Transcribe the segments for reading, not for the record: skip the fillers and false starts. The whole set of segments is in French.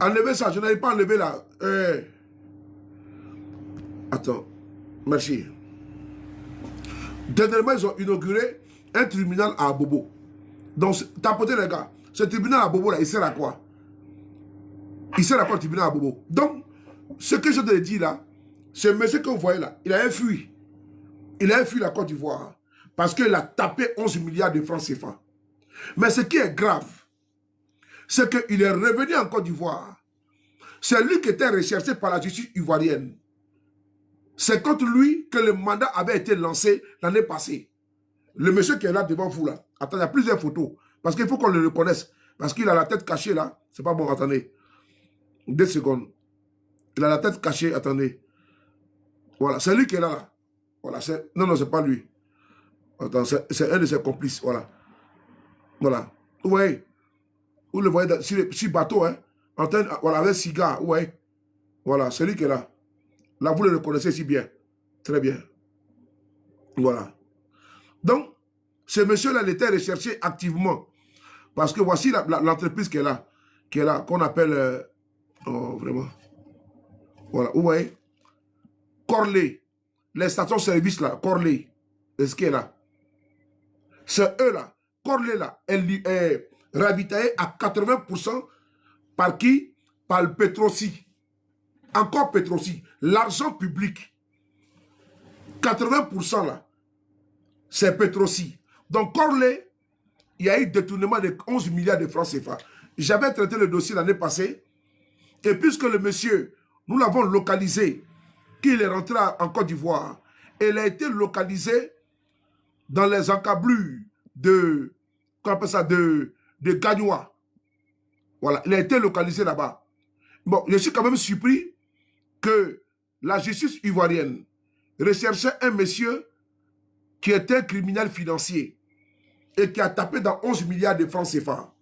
Enlevez ça, je n'arrive pas à enlever là. Attends, merci. Dernièrement, ils ont inauguré un tribunal à Abobo. Donc, tapotez les gars. Ce tribunal à Abobo là, il sert à quoi? Il sert à quoi le tribunal à Abobo? Donc, ce que je te dis là, ce monsieur que vous voyez là, il a fui. Il a fui la Côte d'Ivoire parce qu'il a tapé 11 milliards de francs CFA. Mais ce qui est grave, c'est qu'il est revenu en Côte d'Ivoire. C'est lui qui était recherché par la justice ivoirienne. C'est contre lui que le mandat avait été lancé l'année passée. Le monsieur qui est là devant vous là, attendez, il y a plusieurs photos. Parce qu'il faut qu'on le reconnaisse. Parce qu'il a la tête cachée là. C'est pas bon, attendez. 2 secondes. Il a la tête cachée, attendez. Voilà, c'est lui qui est là. Là. Voilà, non, non, c'est pas lui. Attends, c'est un de ses complices, voilà. Voilà. Vous voyez? Vous le voyez sur le bateau, hein? En train, voilà, avec cigare, vous voyez? Voilà, c'est lui qui est là. Là, vous le reconnaissez si bien. Très bien. Voilà. Donc, ce monsieur-là, il était recherché activement. Parce que voici l'entreprise qui est là, qu'on appelle, oh, vraiment. Voilà, vous voyez? Corley. Les stations-service, là, Corley. Est-ce qu'il est là? C'est eux, là. Corley, là, elle est ravitaillée à 80% par qui? Par le Petrosi. Encore Petrosi. L'argent public. 80% là, c'est Petrosi. Donc Corley, il y a eu détournement de 11 milliards de francs CFA. J'avais traité le dossier l'année passée. Et puisque le monsieur, nous l'avons localisé, qu'il est rentré en Côte d'Ivoire, il a été localisé dans les encablures de, qu'on appelle ça, de Gagnoa. Voilà, il a été localisé là-bas. Bon, je suis quand même surpris que la justice ivoirienne recherchait un monsieur qui était criminel financier et qui a tapé dans 11 milliards de francs CFA.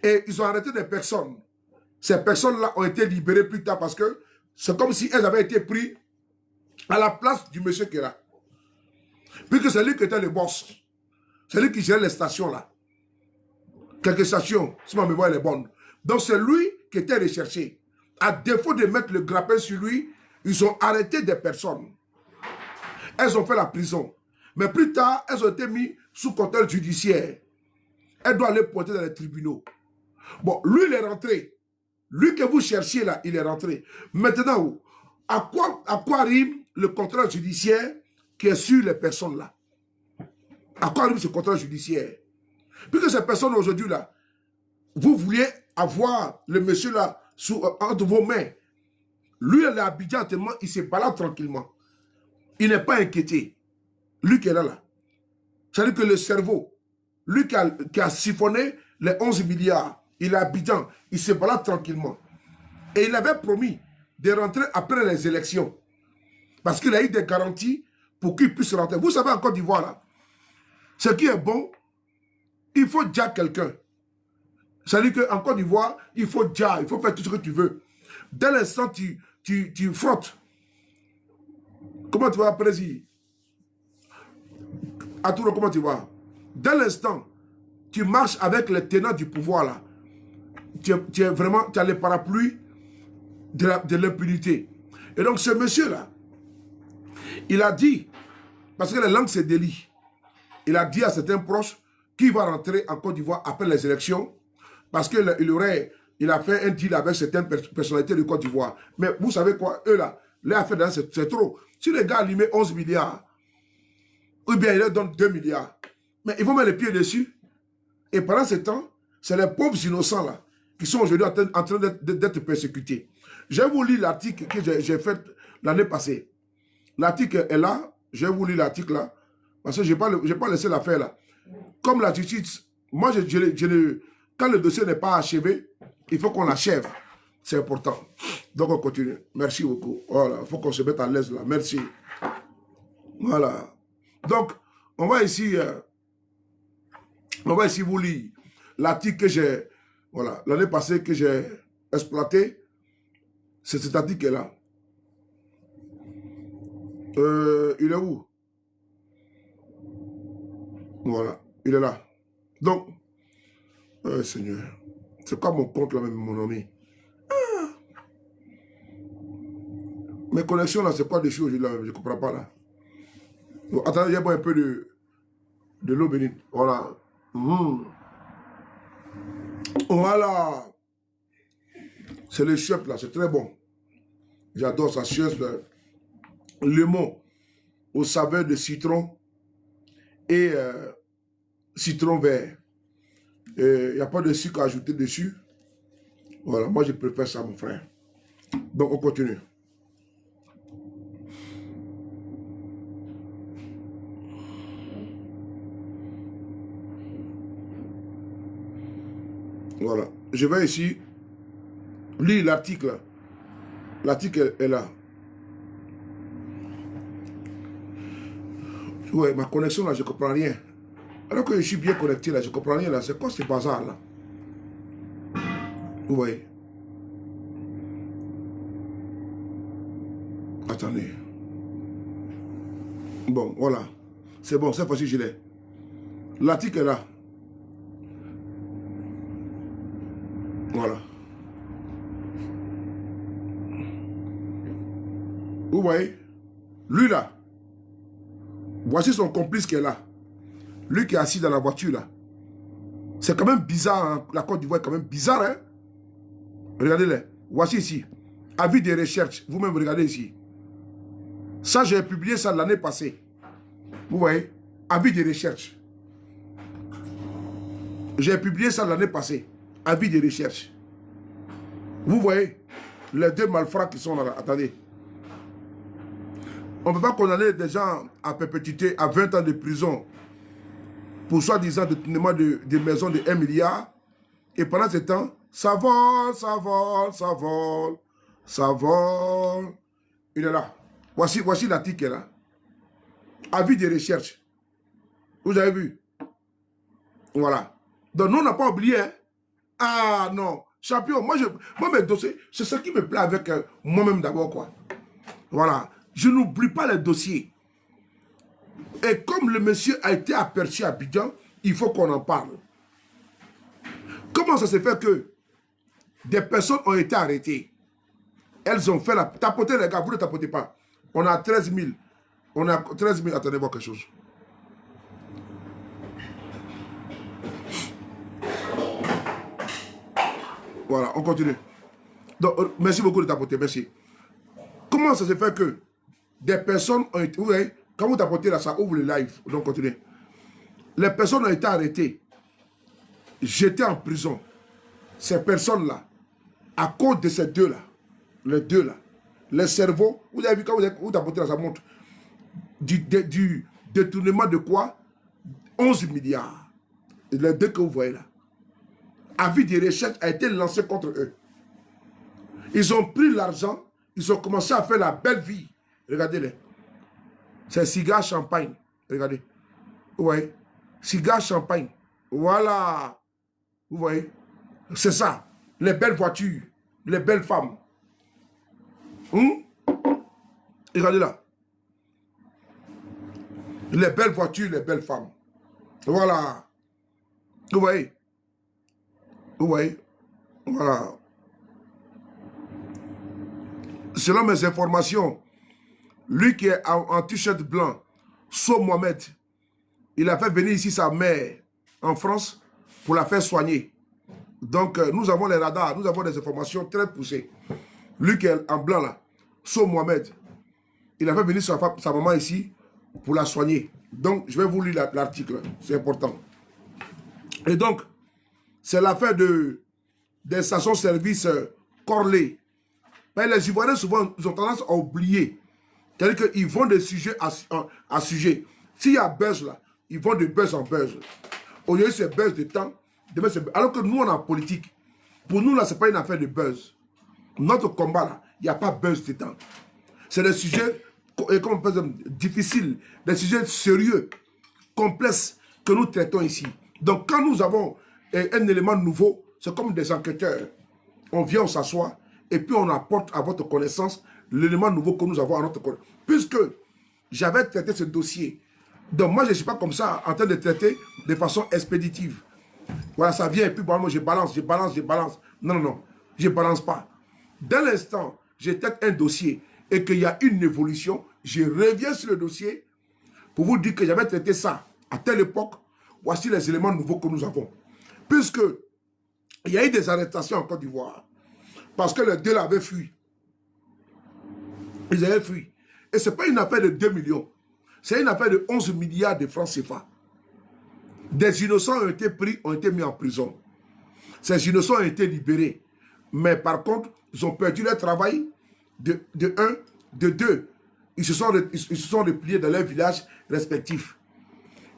Et ils ont arrêté des personnes. Ces personnes-là ont été libérées plus tard parce que c'est comme si elles avaient été prises à la place du monsieur qui est là. Puisque c'est lui qui était le boss. C'est lui qui gérait les stations là. Quelques stations, si ma mémoire est bonne. Donc c'est lui qui était recherché. À défaut de mettre le grappin sur lui, ils ont arrêté des personnes. Elles ont fait la prison. Mais plus tard, elles ont été mises sous contrôle judiciaire. Elles doivent aller porter dans les tribunaux. Bon, lui, il est rentré. Lui que vous cherchiez là, il est rentré. Maintenant, à quoi rime le contrôle judiciaire qui est sur les personnes là? À quoi rime ce contrôle judiciaire? Puisque ces personnes aujourd'hui là, vous vouliez avoir le monsieur là entre vos mains. Lui, il est à Abidjan tellement il se balade tranquillement. Il n'est pas inquiété. Lui qui est là. C'est-à-dire que le cerveau, lui qui a siphonné les 11 milliards, il est à Abidjan, il se balade tranquillement. Et il avait promis de rentrer après les élections. Parce qu'il a eu des garanties pour qu'il puisse rentrer. Vous savez, en Côte d'Ivoire, là, ce qui est bon, il faut déjà quelqu'un. C'est-à-dire qu'en Côte d'Ivoire, il faut déjà, il faut faire tout ce que tu veux. Dès l'instant, tu frottes. Comment tu vas présider? À tout le comment tu vas? Dès l'instant, tu marches avec les tenants du pouvoir là. Tu as les parapluies de l'impunité. Et donc ce monsieur-là, il a dit, parce que la langue c'est délit, il a dit à certains proches qu'il va rentrer en Côte d'Ivoire après les élections, parce qu'il a fait un deal avec certaines personnalités de Côte d'Ivoire. Mais vous savez quoi, eux là, les affaires c'est trop. Si les gars lui mettent 11 milliards, ou bien il leur donne 2 milliards, mais ils vont mettre les pieds dessus. Et pendant ce temps, c'est les pauvres innocents là, qui sont aujourd'hui en train d'être persécutés. Je vais vous lire l'article que j'ai fait l'année passée. L'article est là, je vais vous lire l'article là, parce que je n'ai pas laissé l'affaire là. Comme la justice, moi, quand le dossier n'est pas achevé, il faut qu'on l'achève. C'est important. Donc on continue. Merci beaucoup. Voilà, il faut qu'on se mette à l'aise là. Merci. Voilà. Donc, on va ici vous lire l'article que j'ai, voilà, l'année passée que j'ai exploité. C'est cet article-là. Il est où? Voilà, il est là. Donc, Seigneur, c'est quoi mon compte là même, mon ami? Mes connexions là, c'est quoi dessus aujourd'hui là? Je ne comprends pas là. Bon, attendez, il y a un peu de l'eau bénite. Voilà. Voilà. C'est le chef là, c'est très bon. J'adore ça. Chef, lemon au saveur de citron et citron vert. Il n'y a pas de sucre à ajouter dessus. Voilà, moi je préfère ça, mon frère. Donc on continue. Voilà. Je vais ici lire l'article. L'article est là. Ouais, ma connexion là, je ne comprends rien. Alors que je suis bien connecté là, je ne comprends rien là. C'est quoi ce bazar là? Vous voyez? Attendez. Bon, voilà. C'est bon, cette fois-ci je l'ai. L'article est là. Voilà. Vous voyez? Lui là. Voici son complice qui est là. Lui qui est assis dans la voiture là. C'est quand même bizarre, hein? La Côte d'Ivoire est quand même bizarre, hein? Regardez-les. Voici ici. Avis de recherche. Vous-même regardez ici. Ça, j'ai publié ça l'année passée. Vous voyez? Avis de recherche. J'ai publié ça l'année passée. Avis de recherche. Vous voyez? Les deux malfrats qui sont là. Attendez. On ne peut pas condamner des gens à perpétuité à 20 ans de prison pour soi-disant détournement de maisons de 1 milliard. Et pendant ce temps, ça vole, ça vole, ça vole, ça vole. Il est là. Voici l'article là. Avis de recherche. Vous avez vu? Voilà. Donc nous, on n'a pas oublié. Hein? Ah non. Champion, moi mes dossiers, c'est ce qui me plaît avec moi-même d'abord, quoi. Voilà. Je n'oublie pas les dossiers. Et comme le monsieur a été aperçu à Abidjan, il faut qu'on en parle. Comment ça se fait que des personnes ont été arrêtées? Elles ont fait la... Tapotez les gars, vous ne tapotez pas. On a 13 000. On a 13 000. Attendez voir quelque chose. Voilà, on continue. Donc, merci beaucoup de tapoter, merci. Comment ça se fait que des personnes ont été... Vous voyez, quand vous tapotez là, ça ouvre le live. Donc, continuez. Les personnes ont été arrêtées, jetées en prison. Ces personnes-là, à cause de ces deux-là, les deux-là, les cerveaux, vous avez vu quand vous tapotez là, ça montre du détournement de quoi? 11 milliards. Les deux que vous voyez là. Avis de recherche a été lancé contre eux. Ils ont pris l'argent, ils ont commencé à faire la belle vie. Regardez-les. C'est cigare champagne. Regardez. Vous voyez? Cigare champagne. Voilà. Vous voyez? C'est ça. Les belles voitures, les belles femmes. Regardez là. Les belles voitures, les belles femmes. Voilà. Vous voyez? Vous voyez? Voilà. Selon mes informations, lui qui est en t-shirt blanc, So Mohamed, il a fait venir ici sa mère en France pour la faire soigner. Donc, nous avons les radars, nous avons des informations très poussées. Lui qui est en blanc là, So Mohamed, il a fait venir sa maman ici pour la soigner. Donc, je vais vous lire l'article, c'est important. Et donc, c'est l'affaire des stations-service Corley. Mais les Ivoiriens, souvent, ils ont tendance à oublier. C'est-à-dire qu'ils vont de sujet à sujet. S'il y a buzz là, ils vont de buzz en buzz. Aujourd'hui, c'est buzz de temps. Demain, alors que nous, on est en politique. Pour nous, là, ce n'est pas une affaire de buzz. Notre combat, là, il n'y a pas buzz de temps. C'est des sujets, comme on peut dire, difficiles, des sujets sérieux, complexes que nous traitons ici. Donc, quand nous avons un élément nouveau, c'est comme des enquêteurs. On vient, on s'assoit, et puis on apporte à votre connaissance l'élément nouveau que nous avons à notre connaissance. Puisque j'avais traité ce dossier. Donc moi, je ne suis pas comme ça en train de traiter de façon expéditive. Voilà, ça vient et puis bon, moi je balance. Non, non, non, je ne balance pas. Dès l'instant, je traite un dossier et qu'il y a une évolution, je reviens sur le dossier pour vous dire que j'avais traité ça à telle époque. Voici les éléments nouveaux que nous avons. Puisque il y a eu des arrestations en Côte d'Ivoire. Parce que les deux avaient fui. Ils avaient fui. Et ce n'est pas une affaire de 2 millions. C'est une affaire de 11 milliards de francs CFA. Des innocents ont été pris, ont été mis en prison. Ces innocents ont été libérés. Mais par contre, ils ont perdu leur travail de un, de deux. Ils se sont repliés dans leurs villages respectifs.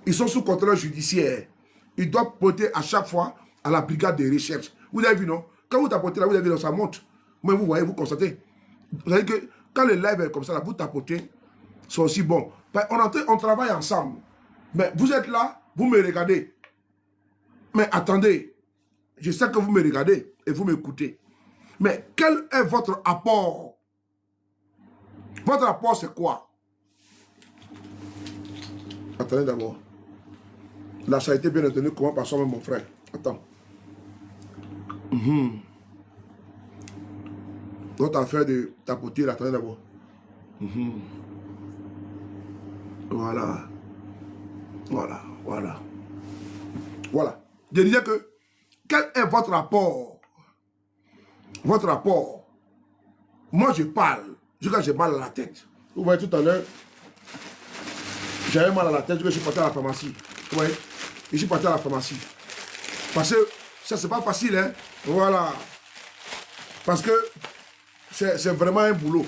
Ils sont sous contrôle judiciaire. Ils doivent porter à chaque fois à la brigade de recherche. Vous avez vu, non? Quand vous tapotez là, vous avez vu, ça monte. Mais vous voyez, vous constatez. Vous savez que quand le live est comme ça, là, vous tapotez, c'est aussi bon. On travaille ensemble. Mais vous êtes là, vous me regardez. Mais attendez, je sais que vous me regardez et vous m'écoutez. Mais quel est votre apport? Votre apport, c'est quoi? Attendez d'abord. La charité bien entendu, comment par soi-même, mon frère? Attends. Votre affaire de tapoter, là, attendez d'abord. Voilà. Voilà, voilà. Voilà. Je disais que, quel est votre rapport? Votre rapport. Moi, je parle. Quand j'ai mal à la tête. Vous voyez, tout à l'heure, j'avais mal à la tête, je suis parti à la pharmacie. Vous voyez? Je suis parti à la pharmacie. Parce que ça, c'est pas facile, hein. Voilà. Parce que c'est vraiment un boulot.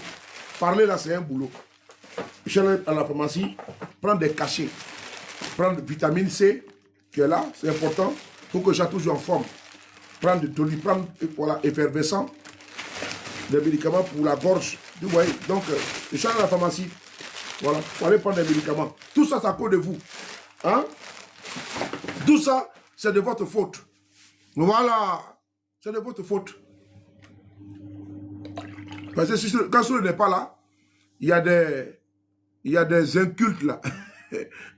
Parler là, c'est un boulot. Je suis allé à la pharmacie, prendre des cachets. Prendre vitamine C, qui est là, c'est important, pour que je sois toujours en forme. Prendre de Doliprane, voilà, effervescent, des médicaments pour la gorge. Vous voyez, donc, je suis allé à la pharmacie. Voilà, pour aller prendre des médicaments. Tout ça, c'est à cause de vous. Hein? Tout ça, c'est de votre faute. Voilà, c'est de votre faute. Parce que quand Soul n'est pas là, il y a des incultes là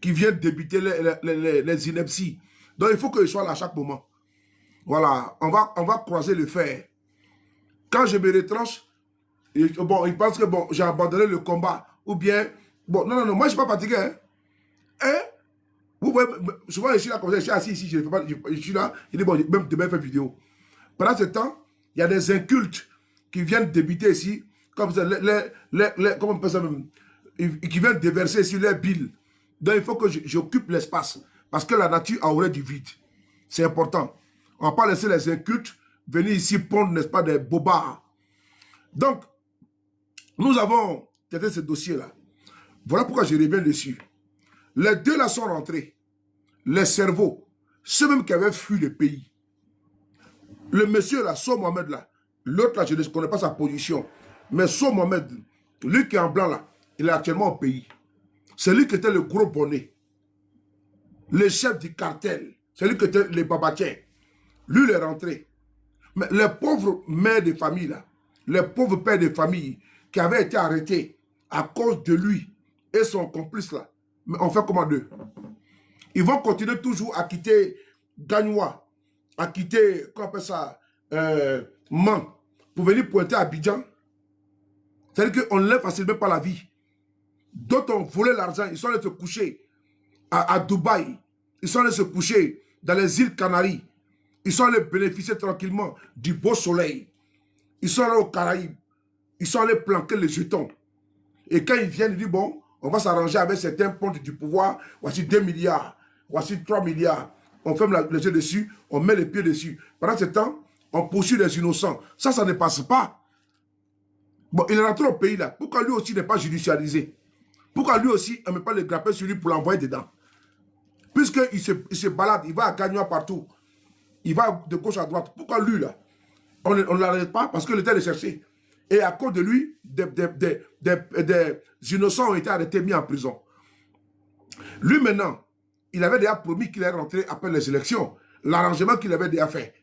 qui viennent débiter les inepties. Donc il faut que je sois là à chaque moment. Voilà, on va croiser le fer. Quand je me retranche, bon, ils pensent que bon, j'ai abandonné le combat. Ou bien, bon, non, moi je ne suis pas fatigué. Hein? Vous voyez, souvent je suis là comme ça, je suis assis ici, je suis là, je dis bon, même demain faire vidéo. Pendant ce temps, il y a des incultes qui viennent débiter ici, comme ça, comment on peut ça même, qui viennent déverser ici les billes. Donc il faut que j'occupe l'espace, parce que la nature a horreur du vide. C'est important. On ne va pas laisser les incultes venir ici pondre, n'est-ce pas, des bobards. Donc, nous avons traité ce dossier-là. Voilà pourquoi je reviens dessus. Les deux là sont rentrés. Les cerveaux, ceux même qui avaient fui le pays. Le monsieur là, So Mohamed là, l'autre là, je ne connais pas sa position. Mais So Mohamed, lui qui est en blanc là, il est actuellement au pays. C'est lui qui était le gros bonnet. Le chef du cartel. C'est lui qui était le babatiens. Lui, il est rentré. Mais les pauvres mères de famille là, les pauvres pères de famille qui avaient été arrêtés à cause de lui et son complice là, mais on fait comment d'eux? Ils vont continuer toujours à quitter Gagnois, à quitter, comment on appelle ça, Man, pour venir pointer à Abidjan. C'est-à-dire qu'on ne lève facilement pas la vie. D'autres ont volé l'argent, ils sont allés se coucher à Dubaï, ils sont allés se coucher dans les îles Canaries, ils sont allés bénéficier tranquillement du beau soleil. Ils sont allés aux Caraïbes, ils sont allés planquer les jetons. Et quand ils viennent, ils disent, bon, on va s'arranger avec certains pontes du pouvoir, voici 2 milliards, voici 3 milliards. On ferme les yeux dessus, on met les pieds dessus. Pendant ce temps, on poursuit les innocents. Ça ne passe pas. Bon, il est rentré au pays là. Pourquoi lui aussi n'est pas judicialisé? Pourquoi lui aussi, on ne met pas le grappin sur lui pour l'envoyer dedans? Puisqu'il se balade, il va à Gagnois partout. Il va de gauche à droite. Pourquoi lui là? On ne l'arrête pas parce qu'il était recherché. Et à cause de lui, des innocents ont été arrêtés, mis en prison. Lui maintenant, il avait déjà promis qu'il allait rentrer après les élections. L'arrangement qu'il avait déjà fait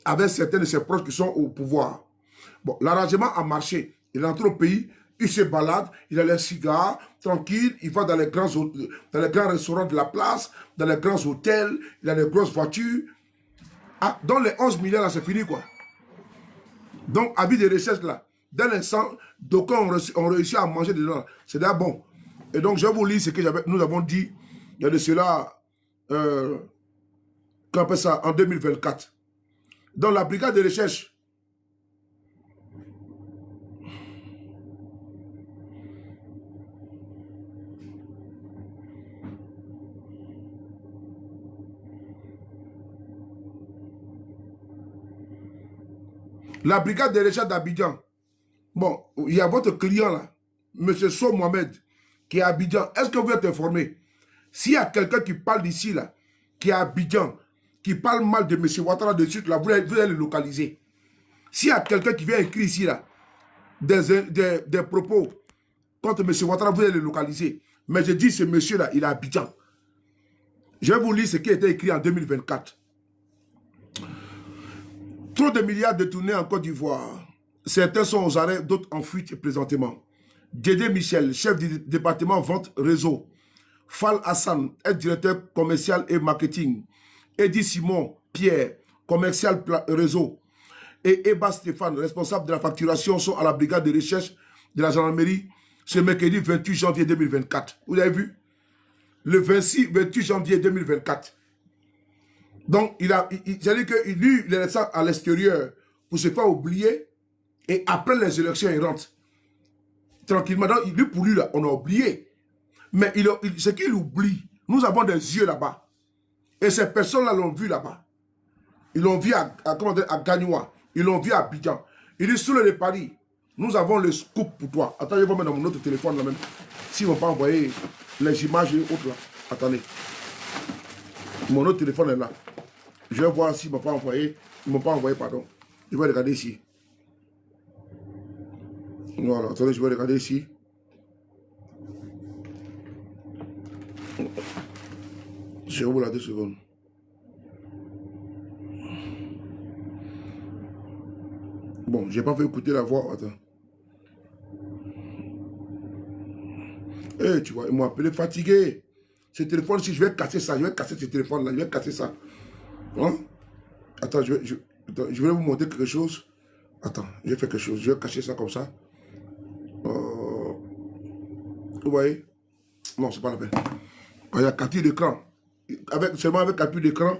avec certains de ses proches qui sont au pouvoir. Bon, l'arrangement a marché. Il rentre au pays, il se balade, il a les cigares, tranquille, il va dans les grands restaurants de la place, dans les grands hôtels, il a les grosses voitures. Ah, dans les 11 milliards là, c'est fini quoi. Donc, avis de recherche là, Dès l'instant, d'aucuns ont réussi à manger dedans. C'est déjà bon. Et donc, je vais vous lire ce que nous avons dit il y a de cela, qu'on appelle ça, en 2024. Dans la brigade de recherche, la brigade de recherche d'Abidjan, bon, il y a votre client là, M. So Mohamed, qui est à Abidjan. Est-ce que vous êtes informé? S'il y a quelqu'un qui parle d'ici là, qui est à Abidjan, qui parle mal de M. Ouattara de suite, là, vous allez le localiser. S'il y a quelqu'un qui vient écrire ici là, des propos contre M. Ouattara, vous allez le localiser. Mais je dis, ce monsieur-là, il est à Abidjan. Je vais vous lire ce qui a été écrit en 2024. Trop de milliards détournés en Côte d'Ivoire. Certains sont aux arrêts, d'autres en fuite présentement. Dédé Michel, chef du département vente réseau. Fall Hassan, aide-directeur commercial et marketing. Eddy Simon Pierre, commercial réseau. Et Eba Stéphane, responsable de la facturation, sont à la brigade de recherche de la gendarmerie ce mercredi 28 janvier 2024. Vous avez vu? Le 28 janvier 2024. Donc, c'est-à-dire qu'il lui, il laisse ça à l'extérieur pour se faire oublier. Et après les élections, il rentre. Tranquillement. Donc, lui, pour lui, là, on a oublié. Mais ce qu'il oublie, nous avons des yeux là-bas. Et ces personnes-là l'ont vu là-bas. Ils l'ont vu à Gagnoua. Ils l'ont vu à Abidjan. Il dit, sous le Paris, nous avons le scoop pour toi. Attends, je vais mettre dans mon autre téléphone là même. S'ils ne vont pas envoyer les images et autres là. Attendez. Mon autre téléphone est là. Je vais voir s'ils ne m'ont pas envoyé. Ils ne m'ont pas envoyé, pardon. Je vais regarder ici. Voilà, attendez, je vais regarder ici. Je vais vous la 2 secondes. Bon, je n'ai pas fait écouter la voix. Attends. Eh, tu vois, ils m'ont appelé fatigué. Ce téléphone-ci, je vais casser ça. Je vais casser ce téléphone-là. Je vais casser ça. Hein? Attends, je vais vous montrer quelque chose. Attends, je vais faire quelque chose. Je vais cacher ça comme ça. Vous voyez? Non, c'est pas la peine. Il y a capture d'écran. Seulement avec capture d'écran,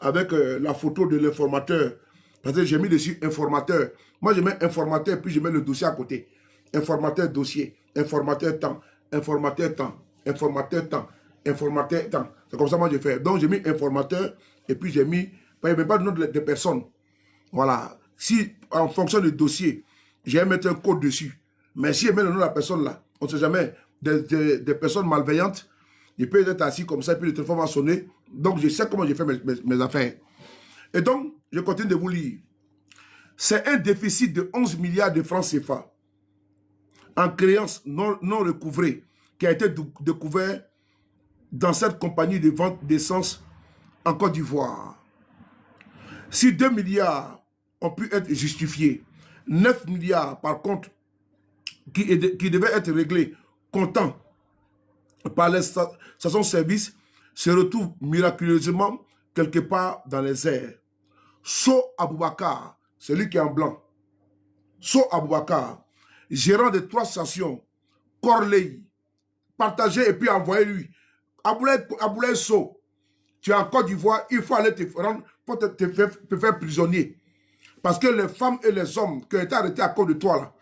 avec la photo de l'informateur. Parce que j'ai mis dessus informateur. Moi, je mets informateur, puis je mets le dossier à côté. Informateur, dossier. Informateur, temps. Informateur, temps. Informateur, temps. Informateur, temps. C'est comme ça que moi, je fais. Donc, j'ai mis informateur, et puis j'ai mis... Il n'y a même pas de nom de personne. Voilà. Si, en fonction du dossier, j'ai mettre un code dessus. Mais si je mets le nom de la personne là, on ne sait jamais, des personnes malveillantes, il peut être assis comme ça, et puis le téléphone va sonner. Donc, je sais comment j'ai fait mes affaires. Et donc, je continue de vous lire. C'est un déficit de 11 milliards de francs CFA en créances non recouvrées qui a été découvert dans cette compagnie de vente d'essence en Côte d'Ivoire. Si 2 milliards ont pu être justifiés, 9 milliards, par contre, qui devaient être réglés comptant par les stations-service, se retrouvent miraculeusement quelque part dans les airs. So Aboubakar, celui qui est en blanc, So Aboubakar, gérant de 3 stations, Corley, partagé et puis envoyé lui. Aboulaye So, tu es en Côte d'Ivoire, il faut aller te rendre pour te faire prisonnier. Parce que les femmes et les hommes qui ont été arrêtés à cause de toi, là,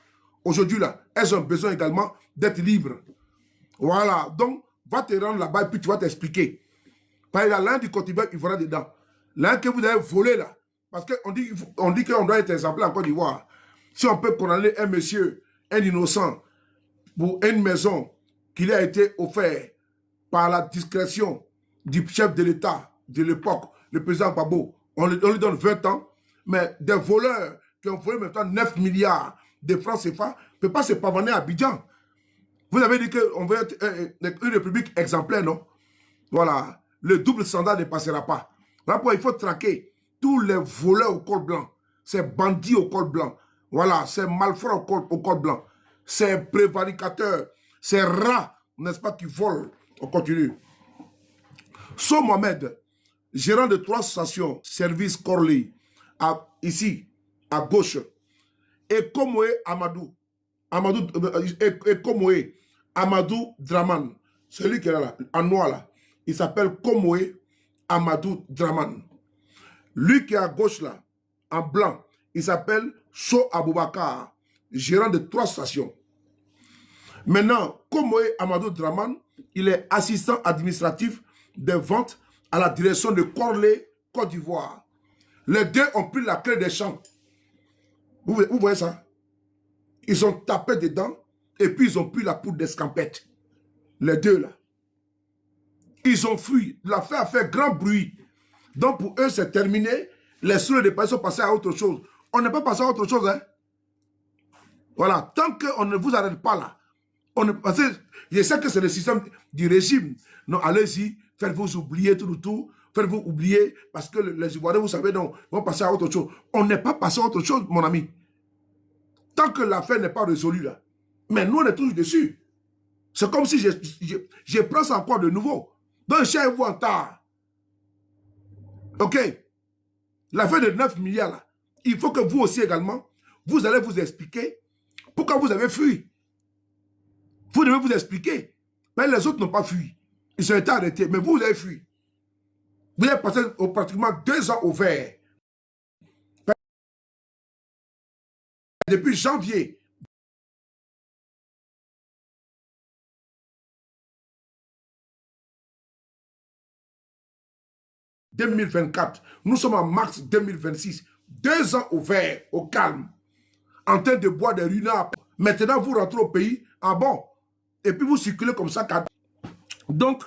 aujourd'hui, là, elles ont besoin également d'être libres. Voilà. Donc, va te rendre là-bas et puis tu vas t'expliquer. Parce qu'il y a l'un du continent qui va dedans. L'un que vous avez volé, là. Parce qu'on dit qu'on doit être exemplaire en Côte d'Ivoire. Si on peut condamner un monsieur, un innocent, pour une maison qui lui a été offerte par la discrétion du chef de l'État de l'époque, le président Gbagbo, on lui donne 20 ans, mais des voleurs qui ont volé maintenant 9 milliards de francs CFA ne peuvent pas se pavaner à Abidjan. Vous avez dit qu'on veut être une république exemplaire, non? Voilà. Le double standard ne passera pas. Voilà pourquoi il faut traquer tous les voleurs au col blanc, ces bandits au col blanc, voilà, ces malfrats au col blanc, ces prévaricateurs, ces rats, n'est-ce pas, qui volent. On continue. So Mohamed, gérant de 3 stations, service Corley, ici, à gauche, et Komoé Amadou. Et Komoé Amadou Draman. Celui qui est là, en noir là, il s'appelle Komoé Amadou Draman. Lui qui est à gauche là, en blanc, il s'appelle So Aboubakar, gérant de 3 stations. Maintenant, Komoé Amadou Draman, il est assistant administratif des ventes à la direction de Corlé, Côte d'Ivoire. Les deux ont pris la clé des champs. Vous voyez ça? Ils ont tapé dedans et puis ils ont pris la poudre d'escampette. Les deux là. Ils ont fui. L'affaire a fait grand bruit. Donc pour eux, c'est terminé. Les sous de personnes sont passés à autre chose. On n'est pas passé à autre chose. Hein? Voilà. Tant qu'on ne vous arrête pas là. Parce que je sais que c'est le système du régime. Non, allez-y, faites-vous oublier tout. Faites-vous oublier parce que les Ivoiriens, vous savez, non, vont passer à autre chose. On n'est pas passé à autre chose, mon ami. Tant que l'affaire n'est pas résolue là. Mais nous, on est toujours dessus. C'est comme si je prends ça encore de nouveau. Donc, chez vous en tard. OK. L'affaire de 9 milliards là. Il faut que vous aussi également, vous allez vous expliquer pourquoi vous avez fui. Vous devez vous expliquer. Mais les autres n'ont pas fui. Ils ont été arrêtés. Mais vous avez fui. Vous avez passé pratiquement 2 ans au vert. Depuis janvier 2024, nous sommes en mars 2026. 2 ans au vert, au calme, en train de boire des runards. Maintenant, vous rentrez au pays en bon. Et puis vous circulez comme ça. Donc,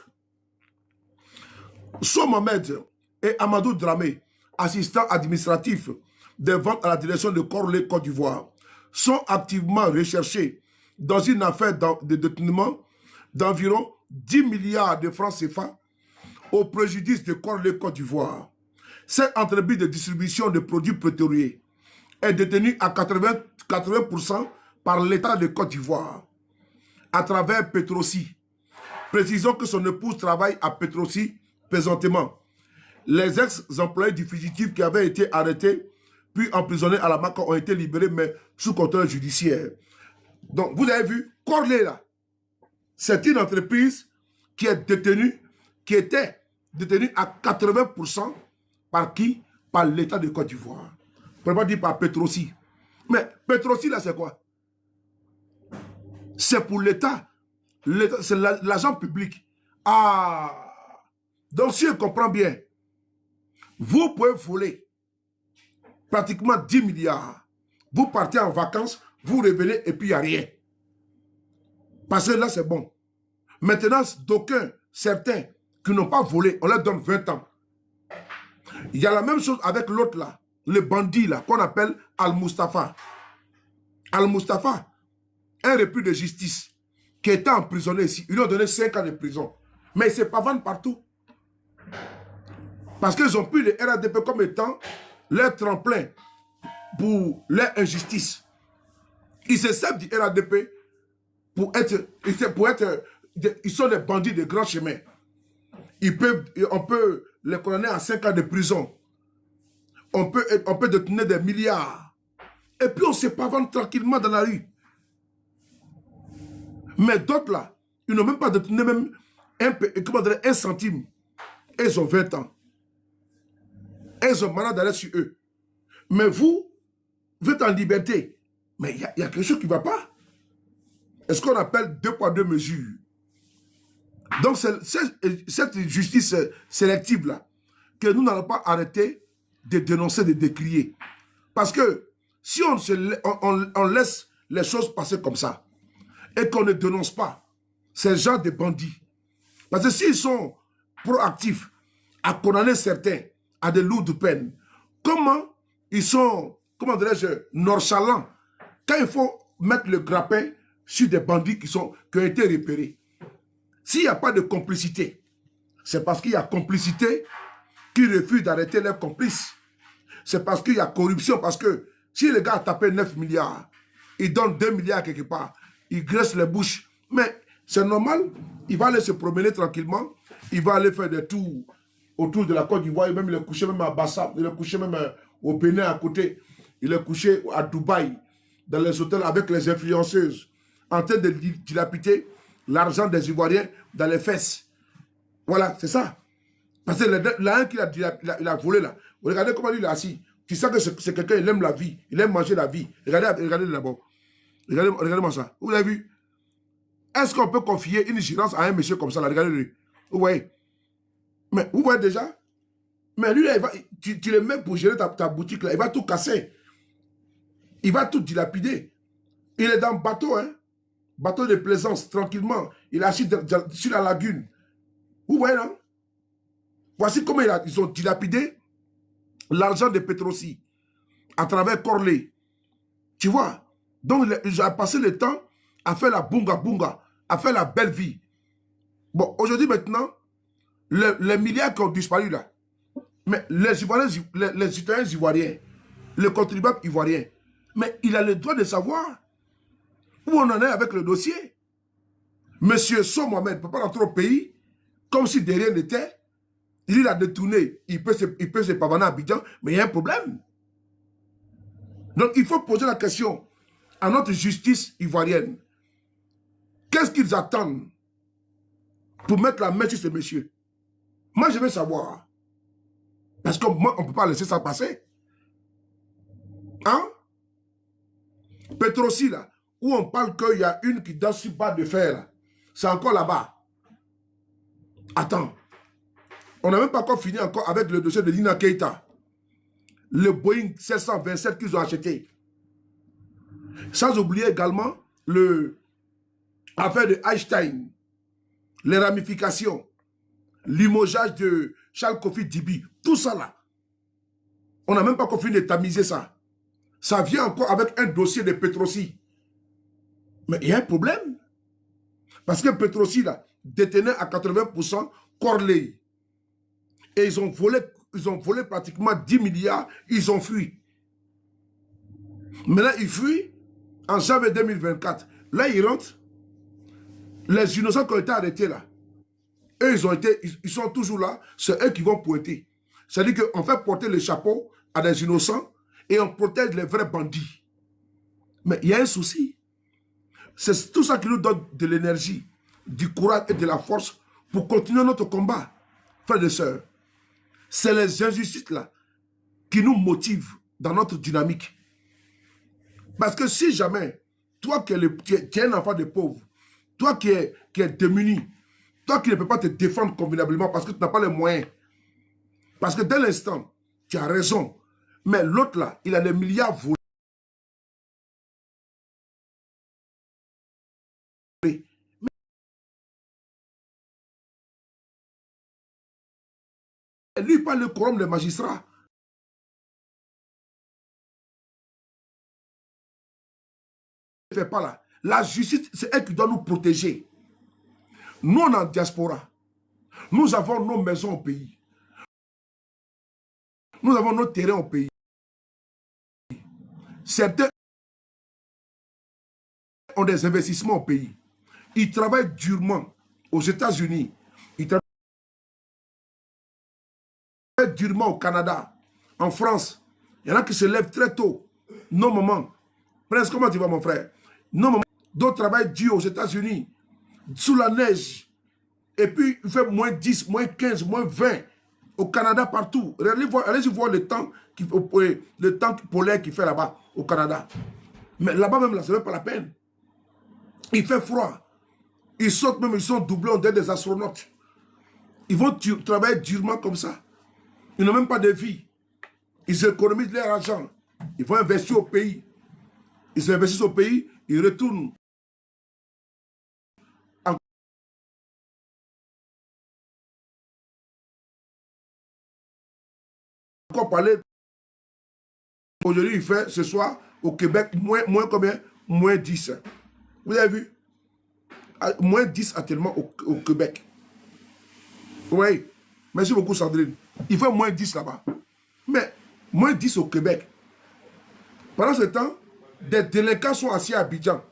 So Mohamed et Amadou Dramé, assistants administratifs des ventes à la direction de Corlé, Côte d'Ivoire, sont activement recherchés dans une affaire de détournement d'environ 10 milliards de francs CFA au préjudice de Corlé, Côte d'Ivoire. Cette entreprise de distribution de produits pétroliers est détenue à 80% par l'État de Côte d'Ivoire à travers Petrosi. Précisons que son épouse travaille à Petrosi présentement. Les ex-employés du fugitif qui avaient été arrêtés puis emprisonnés à la MACA ont été libérés mais sous contrôle judiciaire. Donc vous avez vu, Corlé là, c'est une entreprise qui est détenue, qui était détenue à 80% par qui? Par l'État de Côte d'Ivoire. On ne peut pas dire par Petrosi. Mais Petrosi là c'est quoi? C'est pour l'État. C'est l'agent public. Ah! Donc si je comprends bien, vous pouvez voler pratiquement 10 milliards. Vous partez en vacances, vous revenez et puis il n'y a rien. Parce que là c'est bon. Maintenant, d'aucuns, certains qui n'ont pas volé, on leur donne 20 ans. Il y a la même chose avec l'autre là, le bandit là, qu'on appelle Al-Mustafa. Al-Mustafa, un repris de justice, qui était emprisonné ici. Ils lui ont donné 5 ans de prison. Mais il ne se pavane partout. Parce qu'ils ont pris le RADP comme étant leur tremplin pour leur injustice. Ils se servent du RADP pour être... Ils sont des bandits de grand chemin. On peut les condamner à 5 ans de prison. On peut détenir des milliards. Et puis on se pavane tranquillement dans la rue. Mais d'autres là, ils n'ont même pas détenu même un centime. Et ils ont 20 ans. Et ils ont mandat d'arrêt sur eux. Mais vous êtes en liberté. Mais il y a quelque chose qui ne va pas. C'est ce qu'on appelle 2 poids 2 mesures. Donc cette justice sélective là, que nous n'allons pas arrêter de dénoncer, de décrier. Parce que si on laisse les choses passer comme ça, et qu'on ne dénonce pas ces gens de bandits, parce que s'ils sont proactifs à condamner certains à de lourdes peines, comment ils sont, comment dirais-je, nonchalants quand il faut mettre le grappin sur des bandits qui ont été repérés? S'il n'y a pas de complicité, c'est parce qu'il y a complicité qui refuse d'arrêter leurs complices. C'est parce qu'il y a corruption, parce que si le gars a tapé 9 milliards, il donne 2 milliards quelque part, il graisse les bouches. Mais c'est normal, il va aller se promener tranquillement, il va aller faire des tours autour de la Côte d'Ivoire, même il est couché même à Bassam, il est couché même au Bénin à côté, il est couché à Dubaï, dans les hôtels avec les influenceuses, en train de dilapider l'argent des Ivoiriens dans les fesses. Voilà, c'est ça. Parce que l'un qu'il a volé là, regardez comment il est assis. Tu sais que c'est quelqu'un, il aime la vie, il aime manger la vie. Regardez d'abord. Regardez-moi ça. Vous l'avez vu? Est-ce qu'on peut confier une gérance à un monsieur comme ça là? Regardez-le. Vous voyez? Mais vous voyez déjà? Mais lui, là, tu le mets pour gérer ta boutique là, il va tout casser. Il va tout dilapider. Il est dans le bateau, hein? Bateau de plaisance, tranquillement. Il est assis sur la lagune. Vous voyez, non? Voici comment ils ont dilapidé l'argent de Petrosi à travers Corley. Tu vois? Donc, ils ont passé le temps à faire la bunga bunga, à faire la belle vie. Bon, aujourd'hui, maintenant, les milliards qui ont disparu là, mais les Ivoiriens, les citoyens ivoiriens, les contribuables ivoiriens, mais il a le droit de savoir où on en est avec le dossier. Monsieur So Mohamed ne peut pas rentrer au pays comme si de rien n'était. Il a détourné, il peut se pavaner à Abidjan, mais il y a un problème. Donc il faut poser la question à notre justice ivoirienne. Qu'est-ce qu'ils attendent pour mettre la main sur ce monsieur? Moi, je veux savoir. Parce que moi, on ne peut pas laisser ça passer. Hein? Petrosi, là, où on parle qu'il y a une qui danse sur bas de fer, c'est encore là-bas. Attends. On n'a même pas encore fini encore avec le dossier de Nina Keita. Le Boeing 727 qu'ils ont acheté. Sans oublier également l'affaire de Einstein, les ramifications, limogeage de Charles Kofi Dibi, tout ça là. On n'a même pas encore fini de tamiser ça. Ça vient encore avec un dossier de Petrosi. Mais il y a un problème. Parce que Petrosi là, détenait à 80% Corley. Et ils ont volé pratiquement 10 milliards, ils ont fui. Maintenant, ils fuient en janvier 2024. Là, ils rentrent. Les innocents qui ont été arrêtés là, eux, ils sont toujours là, c'est eux qui vont pointer. C'est-à-dire qu'on fait porter le chapeau à des innocents et on protège les vrais bandits. Mais il y a un souci. C'est tout ça qui nous donne de l'énergie, du courage et de la force pour continuer notre combat, frères et sœurs. C'est les injustices là qui nous motivent dans notre dynamique. Parce que si jamais, toi qui es un enfant de pauvre, toi qui es démuni, toi qui ne peux pas te défendre convenablement parce que tu n'as pas les moyens, parce que dès l'instant, tu as raison, mais l'autre là, il a des milliards volés. Mais lui, il parle le quorum des magistrats. Il ne fait pas là. La justice, c'est elle qui doit nous protéger. Nous, on est en diaspora. Nous avons nos maisons au pays. Nous avons nos terrains au pays. Certains ont des investissements au pays. Ils travaillent durement aux États-Unis. Ils travaillent durement au Canada, en France. Il y en a qui se lèvent très tôt. Non, maman. Prince, comment tu vas, mon frère? Non, maman. D'autres travaillent dur aux États-Unis, sous la neige. Et puis, il fait moins 10, moins 15, moins 20. Au Canada, partout. Allez-y voir le temps polaire qu'il fait là-bas, au Canada. Mais là-bas même, là, ce n'est pas la peine. Il fait froid. Ils sautent même, ils sont doublés, on dirait des astronautes. Ils vont travailler durement comme ça. Ils n'ont même pas de vie. Ils économisent leur argent. Ils vont investir au pays. Ils investissent au pays, ils retournent. Encore parler. Aujourd'hui, il fait ce soir au Québec, moins combien? Moins 10. Vous avez vu? Moins 10 actuellement au Québec. Oui. Merci beaucoup, Sandrine. Il fait moins 10 là-bas. Mais moins 10 au Québec. Pendant ce temps, des délinquants sont assis à Abidjan.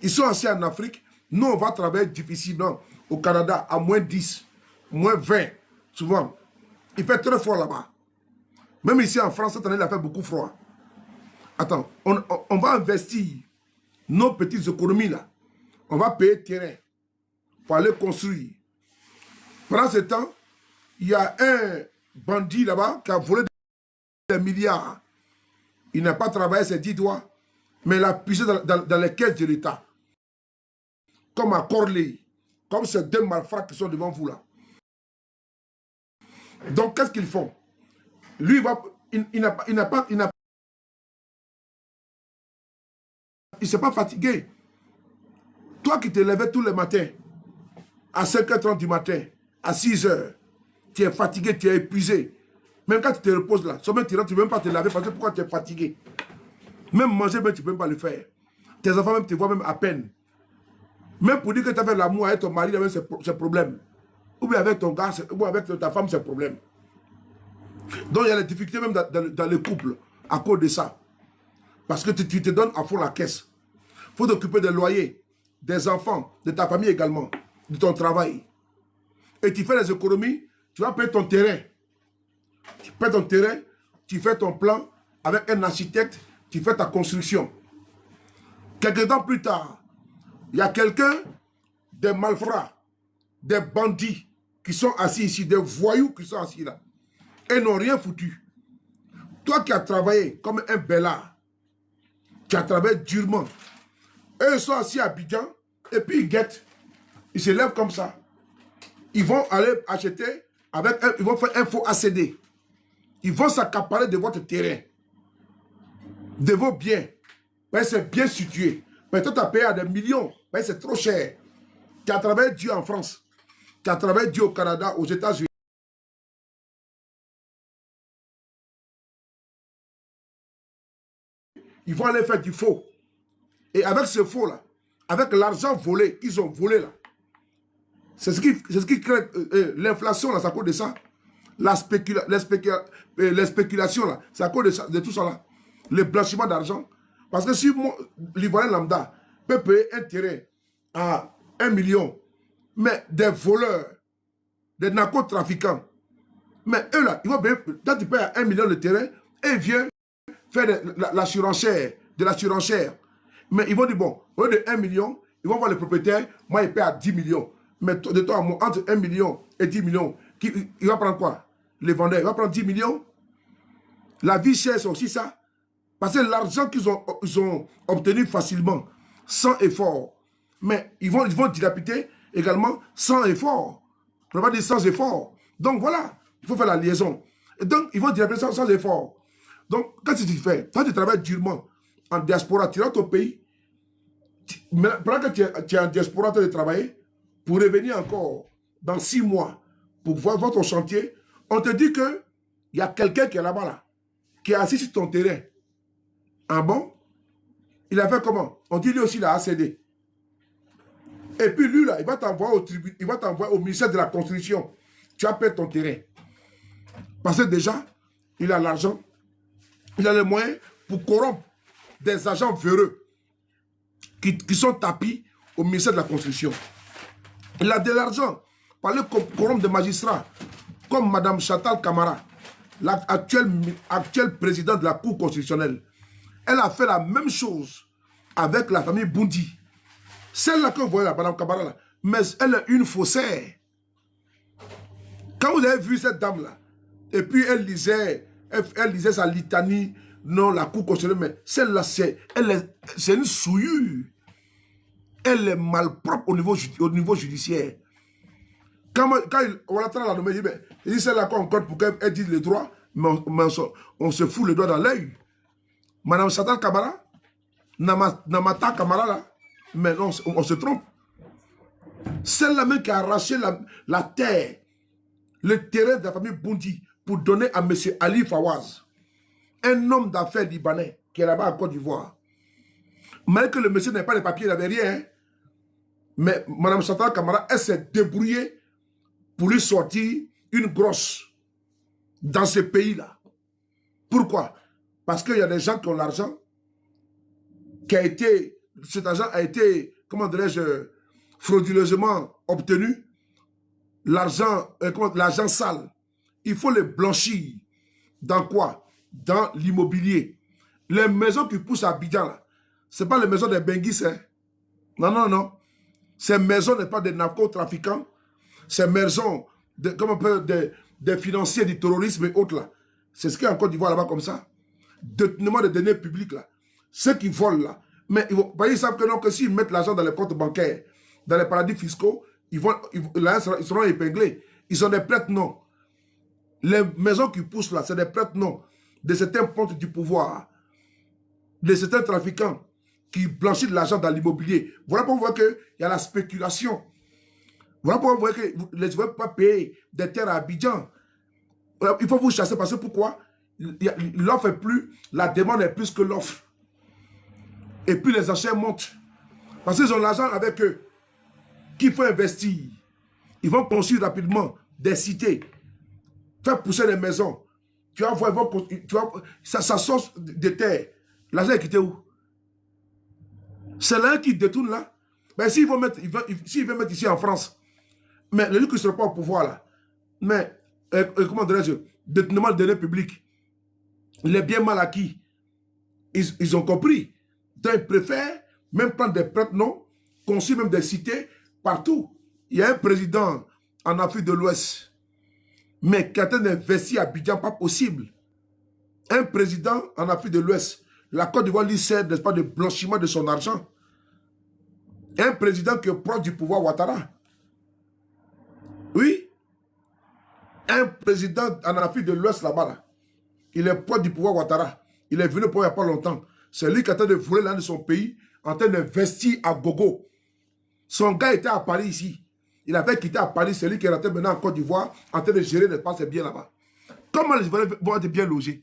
Ils sont assis en Afrique. Nous, on va travailler difficilement au Canada à moins 10, moins 20, souvent. Il fait très froid là-bas. Même ici en France, cette année, il a fait beaucoup froid. attends, on va investir nos petites économies là. On va payer terrain pour aller construire. Pendant ce temps, il y a un bandit là-bas qui a volé des milliards. Il n'a pas travaillé ses 10 doigts, mais il a puisé dans les caisses de l'État. Comme à Corley, comme ces deux malfrats qui sont devant vous là. Donc, qu'est-ce qu'ils font? Lui, il s'est pas fatigué. Toi qui te levais tous les matins, à 5h30 du matin, à 6h, tu es fatigué, tu es épuisé. Même quand tu te reposes là, seulement tu rentres, tu ne peux même pas te laver parce que pourquoi tu es fatigué? Même manger, même, tu ne peux même pas le faire. Tes enfants même te voient même à peine. Même pour dire que tu as fait l'amour avec ton mari, c'est problème. Ou bien avec ton gars, ou avec ta femme, c'est problème. Donc il y a des difficultés même dans le couple à cause de ça. Parce que tu te donnes à fond la caisse. Il faut t'occuper des loyers, des enfants, de ta famille également, de ton travail. Et tu fais les économies, tu vas payer ton terrain. Tu paies ton terrain, tu fais ton plan avec un architecte, tu fais ta construction. Quelques temps plus tard, il y a quelqu'un, des malfrats, des bandits qui sont assis ici, des voyous qui sont assis là, et n'ont rien foutu. Toi qui as travaillé comme un bellard, tu as travaillé durement. Eux sont assis à Abidjan, et puis ils guettent. Ils se lèvent comme ça. Ils vont aller acheter, ils vont faire un faux ACD. Ils vont s'accaparer de votre terrain, de vos biens. C'est bien situé. Mais toi, tu as payé à des millions. C'est trop cher. Tu as travaillé Dieu en France. Tu as travaillé Dieu au Canada, aux États-Unis. Ils vont aller faire du faux. Et avec ce faux-là, avec l'argent volé, qu'ils ont volé là, c'est ce qui crée l'inflation, là, c'est à cause de ça. Les spéculations, là, c'est à cause de tout ça là. Le blanchiment d'argent. Parce que si l'Ivoirien lambda peut payer un terrain à 1 million, mais des voleurs, des narcotrafiquants, mais eux là, ils vont payer, quand tu payes à 1 million le terrain, et ils viennent faire de la surenchère. Mais ils vont dire, bon, au lieu de 1 million, ils vont voir le propriétaire, moi il paye à 10 millions. Mais de toi, entre 1 million et 10 millions, il va prendre quoi? Les vendeurs, il va prendre 10 millions. La vie chère, c'est aussi ça. Parce que l'argent qu'ils ont obtenu facilement, sans effort, mais ils vont dilapider également sans effort. On va dire sans effort. Donc voilà, il faut faire la liaison. Et donc, ils vont dilapider sans effort. Donc, qu'est-ce que tu fais? Toi, tu travailles durement en diaspora, tu rentres au pays. Pendant que tu es en diaspora, tu as travailler, pour revenir encore dans 6 mois, pour voir votre chantier, on te dit qu'il y a quelqu'un qui est là-bas, là, qui est assis sur ton terrain. Ah bon? Il a fait comment? On dit lui aussi il a ACD. Et puis lui là, il va t'envoyer au tribunal, il va t'envoyer au ministère de la Construction. Tu as perdu ton terrain. Parce que déjà, il a l'argent, il a les moyens pour corrompre des agents véreux qui sont tapis au ministère de la Construction. Il a de l'argent pour aller corrompre des magistrats comme Mme Chantal Camara, l'actuelle présidente de la Cour constitutionnelle. Elle a fait la même chose avec la famille Boundi. Celle-là que vous voyez là, Mme Camara, là, mais elle est une faussaire. Quand vous avez vu cette dame-là, et puis elle lisait sa litanie, non, la Cour constitutionnelle, mais celle-là, c'est une souillure. Elle est malpropre au niveau judiciaire. Quand on l'attend la nommée, il dit celle-là qu'on compte pour qu'elle dise le droit, mais on se fout le doigt dans l'œil. Madame Chantal Camara, Namata Camara, là, mais non, on se trompe. Celle-là même qui a arraché la terre, le terrain de la famille Boundi, pour donner à M. Ali Fawaz, un homme d'affaires libanais qui est là-bas en Côte d'Ivoire. Malgré que le monsieur n'avait pas les papiers, il n'avait rien, hein, mais Mme Chantal Camara, elle s'est débrouillée pour lui sortir une grosse dans ce pays-là. Pourquoi? Parce qu'il y a des gens qui ont l'argent, cet argent a été, comment dirais-je, frauduleusement obtenu. L'argent sale, il faut le blanchir. Dans quoi? Dans l'immobilier. Les maisons qui poussent à Abidjan, là, ce n'est pas les maisons des Benguis. Hein. Non, non, non. Ces maisons n'est pas des narcotrafiquants. Ces maisons, comme on peut, des financiers du terrorisme et autres, là. C'est ce qu'il y a en Côte d'Ivoire là-bas comme ça. Détournement des données publiques, là. Ceux qui volent, là. Mais ils savent que non, que s'ils mettent l'argent dans les comptes bancaires, dans les paradis fiscaux, ils seront épinglés. Ils sont des prêtres, non. Les maisons qui poussent là, c'est des prêtres, non. De certains pontes du pouvoir, de certains trafiquants qui blanchissent de l'argent dans l'immobilier. Voilà pour voir qu'il y a la spéculation. Voilà pour voir que les ne veulent pas payer des terres à Abidjan. Il faut vous chasser parce que pourquoi? L'offre est plus, la demande est plus que l'offre. Et puis les enchères montent. Parce qu'ils ont l'argent avec eux. Qu'il faut investir. Ils vont construire rapidement des cités. Faire pousser des maisons. Tu vas voir, ça sort de terre. L'argent est quitté où? C'est là qui détourne là. Ben, s'ils veulent mettre ici en France, mais les gens qui ne seront pas au pouvoir là, mais comment dirais-je, détournement de données publiques, les biens mal acquis, ils ont compris. Donc ils préfèrent même prendre des prêtres, non, construire même des cités partout. Il y a un président en Afrique de l'Ouest, mais quelqu'un d'investir à Abidjan, pas possible. Un président en Afrique de l'Ouest, la Côte d'Ivoire lui sert, n'est-ce pas, de blanchiment de son argent. Un président qui est proche du pouvoir Ouattara. Oui. Un président en Afrique de l'Ouest là-bas, là, il est proche du pouvoir Ouattara. Il est venu pour il n'y a pas longtemps. C'est lui qui est en train de voler l'un de son pays, en train d'investir à gogo. Son gars était à Paris ici. Il avait quitté à Paris, c'est lui qui est rentré maintenant en Côte d'Ivoire, en train de gérer ses biens là-bas. Comment les Ivoiriens vont être bien logés?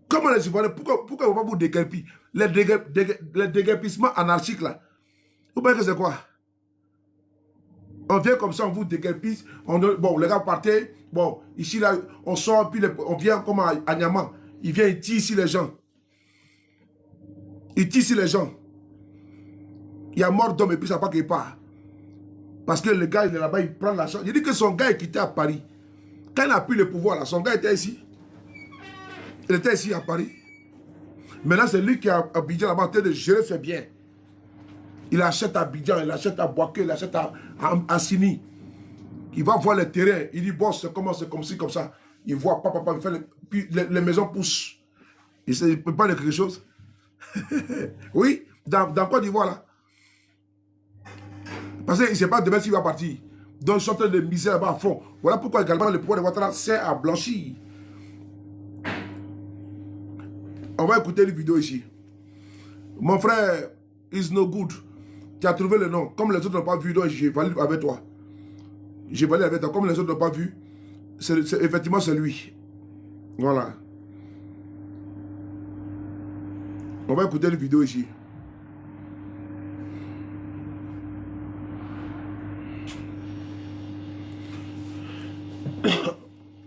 Comment les Ivoiriens, pourquoi ils ne vont pas vous déguerpir? Les déguerpissements anarchiques là. Vous voyez que c'est quoi? On vient comme ça, on vous déguerpisse. Bon, les gars partaient. Bon, ici, là, on sort, puis on vient comme à Niamey. Il vient, il tire ici les gens. Il tire ici les gens. Il y a mort d'homme et puis ça part qu'il part. Parce que le gars, il est là-bas, il prend l'argent. Il dit que son gars est quitté à Paris. Quand il a pris le pouvoir, là, son gars était ici. Il était ici à Paris. Maintenant, c'est lui qui a Abidjan là-bas en train de gérer ses biens. Il achète à Abidjan, il achète à Boaké, il achète à Sini. Il va voir les terrains. Il dit, bon, c'est comme ci, comme ça. Il voit, papa, puis les maisons poussent. Il ne peut pas de quelque chose. Oui, dans Côte d'Ivoire, là. Parce qu'il ne sait pas demain s'il va partir. Donc, ils sont en train de miser là-bas à fond. Voilà pourquoi également le pouvoir de Ouattara sert à blanchir. On va écouter une vidéo ici. Mon frère is no good. Tu as trouvé le nom. Comme les autres n'ont pas vu, donc j'ai validé avec toi. J'ai validé avec toi. Comme les autres n'ont pas vu, effectivement c'est lui. Voilà. On va écouter une vidéo ici.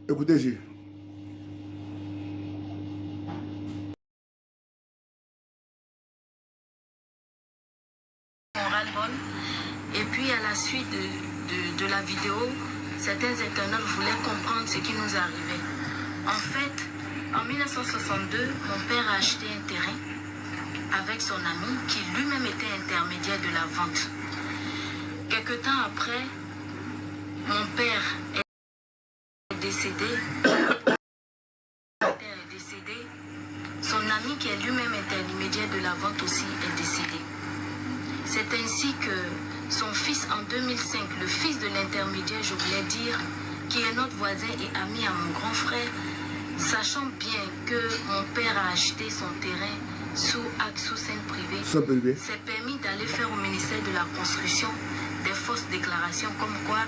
Écoutez ici. Et puis à la suite de la vidéo, certains internautes voulaient comprendre ce qui nous arrivait. En fait, en 1962, mon père a acheté un terrain avec son ami qui lui-même était intermédiaire de la vente. Quelque temps après, mon père est décédé. Son ami qui est lui-même intermédiaire de la vente aussi est décédé. C'est ainsi que son fils en 2005, le fils de l'intermédiaire, je voulais dire, qui est notre voisin et ami à mon grand frère, sachant bien que mon père a acheté son terrain sous scène privée, s'est permis d'aller faire au ministère de la Construction des fausses déclarations comme quoi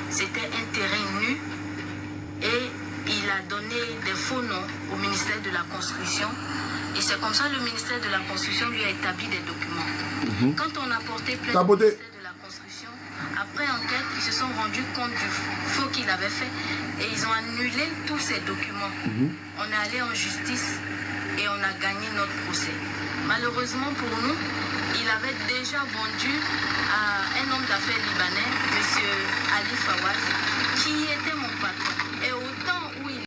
c'était un terrain nu et il a donné des faux noms au ministère de la Construction. Et c'est comme ça que le ministère de la Construction lui a établi des documents. Quand on a porté plainte au ministère de la Construction, après enquête, ils se sont rendus compte du faux qu'il avait fait et ils ont annulé tous ces documents. On est allé en justice et on a gagné notre procès. Malheureusement pour nous, il avait déjà vendu à un homme d'affaires libanais, M. Ali Fawaz, qui était mon patron. Et au temps où il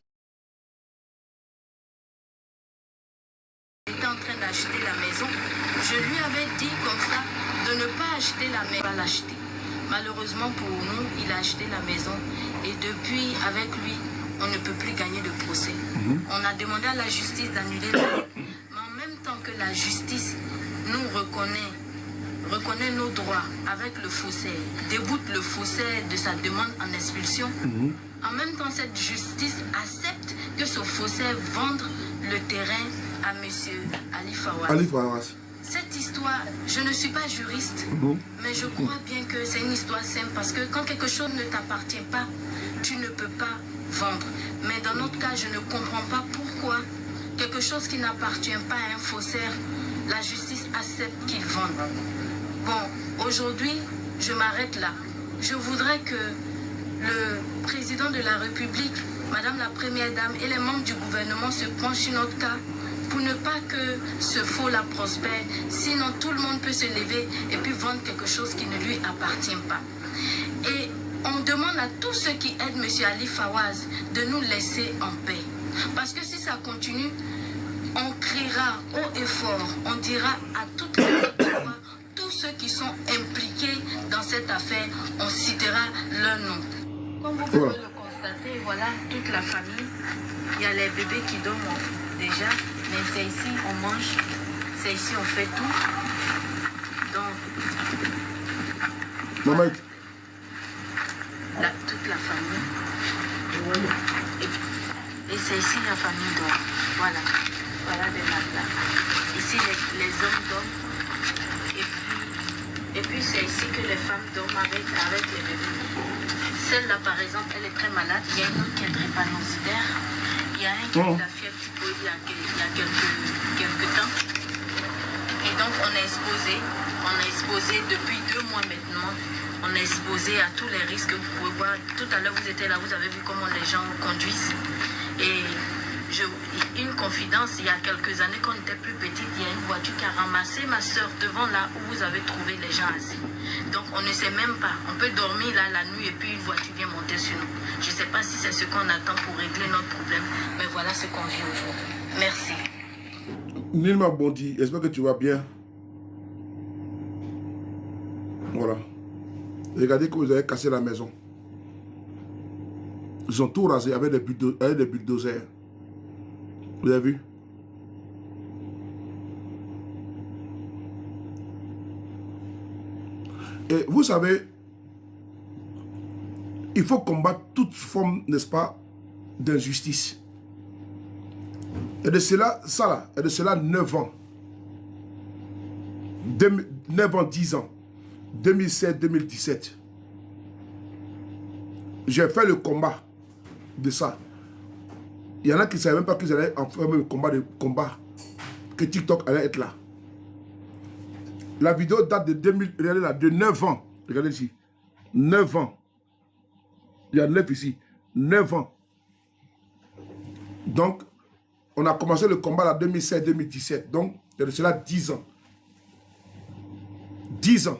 Je lui avais dit comme ça de ne pas acheter la maison, pas l'acheter. Malheureusement pour nous, il a acheté la maison et depuis, avec lui, on ne peut plus gagner de procès. On a demandé à la justice d'annuler la... Mais en même temps que la justice nous reconnaît nos droits avec le faussaire, déboute le faussaire de sa demande en expulsion, en même temps cette justice accepte que ce faussaire vende le terrain à M. Ali Fawaz. Ali Fawaz. Cette histoire, je ne suis pas juriste, mais je crois bien que c'est une histoire simple parce que quand quelque chose ne t'appartient pas, tu ne peux pas vendre. Mais dans notre cas, je ne comprends pas pourquoi quelque chose qui n'appartient pas à un faussaire, la justice accepte qu'il vende. Bon, aujourd'hui, je m'arrête là. Je voudrais que le président de la République, Madame la Première Dame et les membres du gouvernement se penchent sur notre cas pour ne pas que ce faux-là prospère. Sinon, tout le monde peut se lever et puis vendre quelque chose qui ne lui appartient pas. Et on demande à tous ceux qui aident M. Ali Fawaz de nous laisser en paix. Parce que si ça continue, on criera haut et fort, on dira à toute la Côte, tous ceux qui sont impliqués dans cette affaire, on citera leur nom. Comme vous pouvez le constater, voilà toute la famille. Il y a les bébés qui dorment déjà, mais c'est ici on mange, c'est ici on fait tout. Donc, Maman, là, toute la famille. Et c'est ici la famille dort. Voilà. Voilà des matelas. Ici les hommes dorment. Et puis c'est ici que les femmes dorment avec les bébés. Celle-là par exemple, elle est très malade. Il y a une autre qui est drépanocytaire. Il y a un qui a eu la fièvre typhoïde il y a quelques temps. Et donc on est exposé depuis 2 mois maintenant. On est exposé à tous les risques que vous pouvez voir. Tout à l'heure vous étiez là, vous avez vu comment les gens conduisent. Et une confidence, il y a quelques années quand on était plus petite, il y a une voiture qui a ramassé ma soeur devant là où vous avez trouvé les gens assis. Donc on ne sait même pas. On peut dormir là la nuit et puis une voiture vient monter sur nous. Je ne sais pas si c'est ce qu'on attend pour régler notre problème, mais voilà ce qu'on vit aujourd'hui. Merci. Nilma Bondi, j'espère que tu vas bien. Voilà. Regardez que vous avez cassé la maison. Ils ont tout rasé avec des bulldozers. Vous avez vu? Et vous savez, il faut combattre toute forme, n'est-ce pas, d'injustice. Et de cela, et de cela 9 ans. 9 ans, 10 ans. 2016-2017. J'ai fait le combat de ça. Il y en a qui ne savaient même pas qu'ils allaient enfermer le combat, que TikTok allait être là. La vidéo date de 2000, regardez là, de 9 ans. Regardez ici. 9 ans. Il y a 9 ici. 9 ans. Donc, on a commencé le combat en 2016-2017. Donc, il y a de cela 10 ans. 10 ans.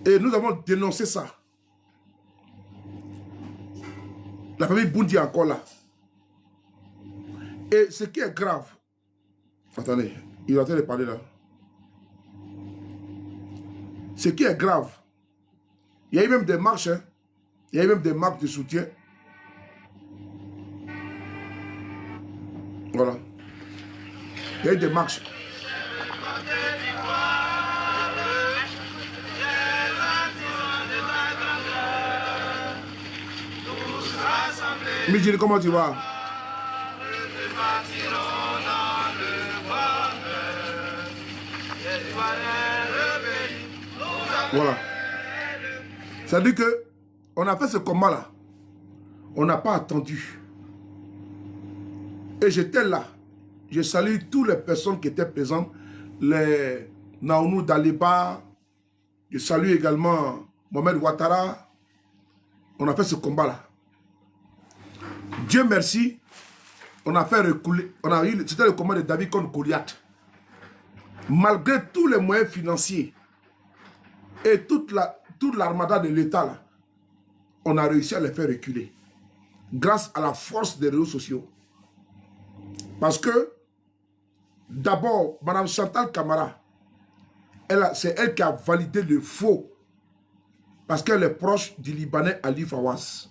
Et nous avons dénoncé ça. La famille Bondi est encore là. Et ce qui est grave, attendez, il est en train de parler là. Ce qui est grave, il y a eu même des marches, hein. Il y a eu même des marques de soutien. Voilà. Il y a eu des marches. Midjiri, comment tu vas? Voilà. Ça veut dire que on a fait ce combat-là. On n'a pas attendu. Et j'étais là. Je salue toutes les personnes qui étaient présentes. Les Naounou Daliba. Je salue également Mohamed Ouattara. On a fait ce combat-là. Dieu merci, on a fait reculer. C'était le combat de David contre Goliath. Malgré tous les moyens financiers et toute l'armada de l'État, on a réussi à les faire reculer. Grâce à la force des réseaux sociaux. Parce que D'abord, Mme Chantal Camara, c'est elle qui a validé le faux. Parce qu'elle est proche du Libanais Ali Fawaz.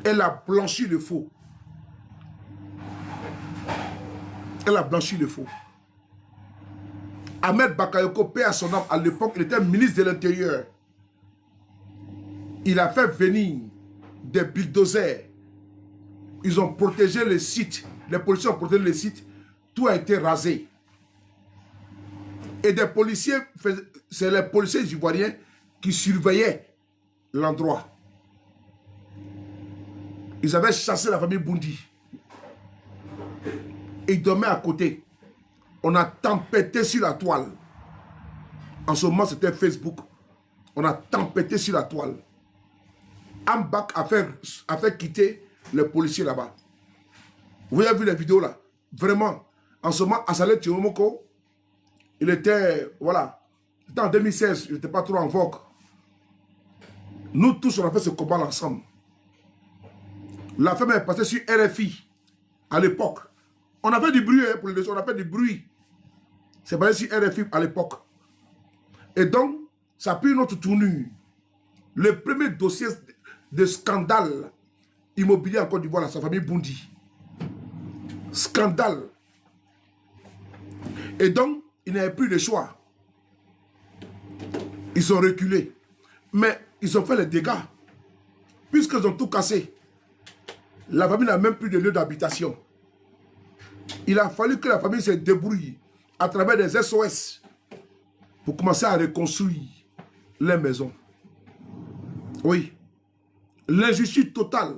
Elle a blanchi le faux. Elle a blanchi le faux. Ahmed Bakayoko, paix à son âme, à l'époque, il était ministre de l'Intérieur. Il a fait venir des bulldozers. Ils ont protégé les sites. Les policiers ont protégé les sites. Tout a été rasé. Et des policiers, c'est les policiers ivoiriens qui surveillaient l'endroit. Ils avaient chassé la famille Boundi. Et ils dormaient à côté. On a tempêté sur la toile. En ce moment, c'était Facebook. On a tempêté sur la toile. Ambak a fait quitter les policiers là-bas. Vous avez vu les vidéos là? Vraiment. En ce moment, Assalé Thiomoko, il était, voilà. C'était en 2016, il n'était pas trop en vogue. Nous tous, on a fait ce combat ensemble. La femme est passée sur RFI à l'époque. On a fait du bruit hein, pour les leçons, on a fait du bruit. C'est passé sur RFI à l'époque. Et donc, ça a pris une autre tournure. Le premier dossier de scandale immobilier en Côte d'Ivoire, sa famille Boundi. Scandale. Et donc, ils n'avaient plus de choix. Ils ont reculé. Mais ils ont fait les dégâts. Puisqu'ils ont tout cassé. La famille n'a même plus de lieu d'habitation. Il a fallu que la famille se débrouille à travers des SOS pour commencer à reconstruire les maisons. Oui. L'injustice totale.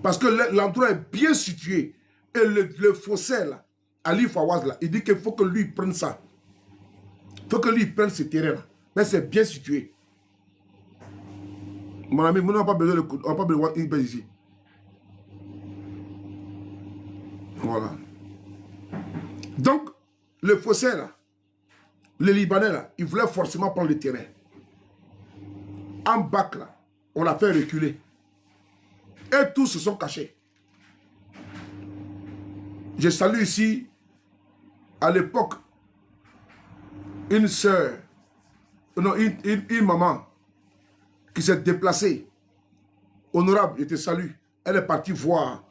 Parce que l'endroit est bien situé. Et le fossé là, Ali Fawaz là, il dit qu'il faut que lui prenne ça. Il faut que lui prenne ce terrain là. Mais c'est bien situé. Mon ami, nous n'avons pas besoin de voir ici. Voilà. Donc, le fossé là, les Libanais là, ils voulaient forcément prendre le terrain. En bac là, on l'a fait reculer. Et tous se sont cachés. Je salue ici, à l'époque, une sœur, non, une maman qui s'est déplacée. Honorable, je te salue. Elle est partie voir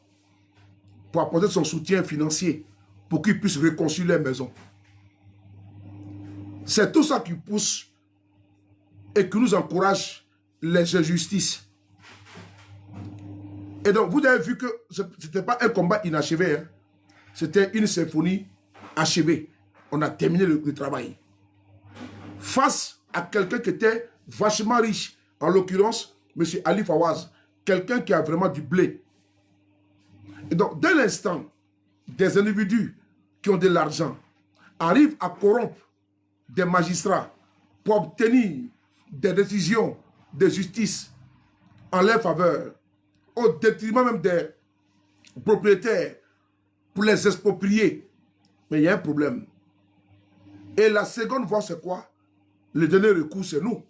pour apporter son soutien financier pour qu'ils puissent reconstruire leur maison. C'est tout ça qui pousse et qui nous encourage les injustices. Et donc, vous avez vu que ce n'était pas un combat inachevé. Hein. C'était une symphonie achevée. On a terminé le travail. Face à quelqu'un qui était vachement riche, en l'occurrence, M. Ali Fawaz, quelqu'un qui a vraiment du blé. Et donc, dès l'instant, des individus qui ont de l'argent arrivent à corrompre des magistrats pour obtenir des décisions de justice en leur faveur, au détriment même des propriétaires, pour les exproprier. Mais il y a un problème. Et la seconde voie, c'est quoi? Le dernier recours, c'est nous.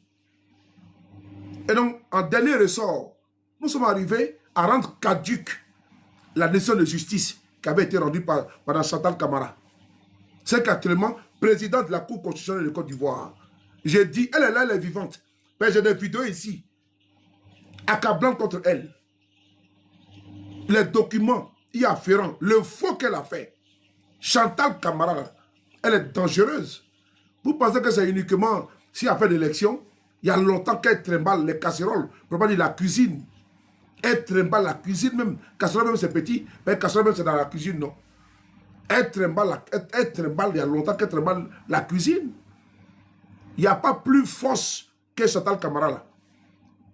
Et donc, en dernier ressort, nous sommes arrivés à rendre caduque la décision de justice qui avait été rendue par Mme Chantal Camara. C'est qu'actuellement, présidente de la Cour constitutionnelle de Côte d'Ivoire. J'ai dit, elle est là, elle est vivante. Mais j'ai des vidéos ici, accablant contre elle. Les documents y afférents, le faux qu'elle a fait. Chantal Camara, elle est dangereuse. Vous pensez que c'est uniquement si elle fait d'élection, il y a longtemps qu'elle trimballe les casseroles, pour pas dire la cuisine. Elle trimballe la cuisine même. Casserole même c'est petit, mais casserole même c'est dans la cuisine, non. Elle trimballe, il y a longtemps qu'elle trimballe la cuisine. Il n'y a pas plus force que Chantal Camara là.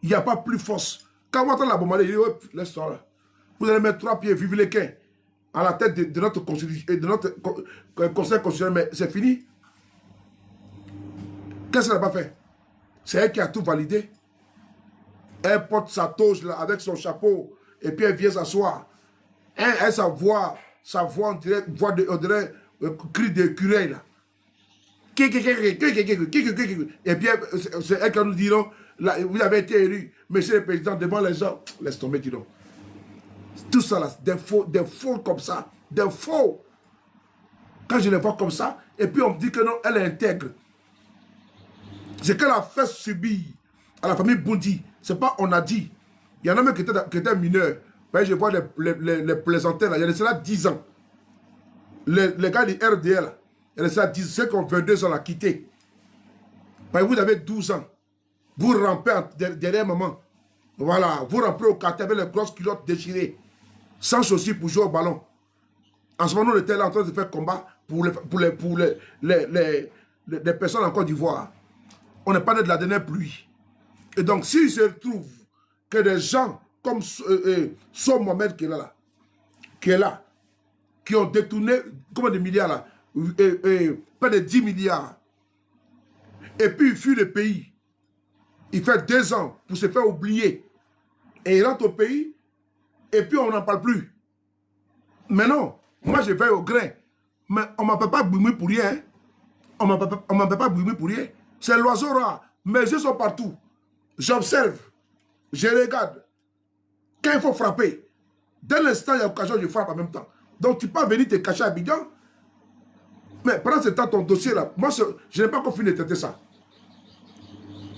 Il n'y a pas plus force. Quand on entend la bombarder, il dit, hop, laisse-toi là. Vous allez mettre 3 pieds, vive les quins, à la tête de notre constitution, de notre conseil constitutionnel, mais c'est fini. Qu'est-ce qu'elle n'a pas fait? C'est elle qui a tout validé. Elle porte sa toge là, avec son chapeau, et puis elle vient s'asseoir. Elle, sa voix, on dirait cri d'écureuil là. Et puis c'est elle qui nous dit, non, là, vous avez été élu, monsieur le président, devant les gens. Laisse tomber, dis donc. Tout ça là, des faux comme ça, des faux. Quand je les vois comme ça, et puis on me dit que non, elle est intègre. Ce qu'elle a fait subir à la famille Boundi, c'est pas on a dit. Il y en a même qui étaient mineurs. Ben, je vois les plaisantais là, il y a de cela 10 ans. Les gars du RDL, il y a de cela 10 ans, ceux qui ont 22 ans, là, quitté. Ben, vous avez 12 ans. Vous rampez derrière maman. Voilà, vous rampez au quartier avec les grosses culottes déchirées. Sans chaussures pour jouer au ballon. En ce moment, on était là en train de faire combat pour les personnes en Côte d'Ivoire. On n'est pas né de la dernière pluie. Et donc, s'il se trouve que des gens comme Sow Mohamed qui est là, qui ont détourné combien de milliards là, près de 10 milliards, et puis il fuit le pays, il fait 2 ans pour se faire oublier, et il rentre au pays, et puis on n'en parle plus. Mais non, moi je vais au grain, mais on ne m'appelle pas Boumi pour rien. Hein. On ne m'appelle pas Boumi pour rien. C'est l'oiseau rare. Mes yeux sont partout. J'observe. Je regarde. Quand il faut frapper, dès l'instant il y a occasion, je frappe en même temps. Donc tu peux venir te cacher à Abidjan. Mais pendant ce temps, ton dossier là, moi je n'ai pas encore fini de traiter ça.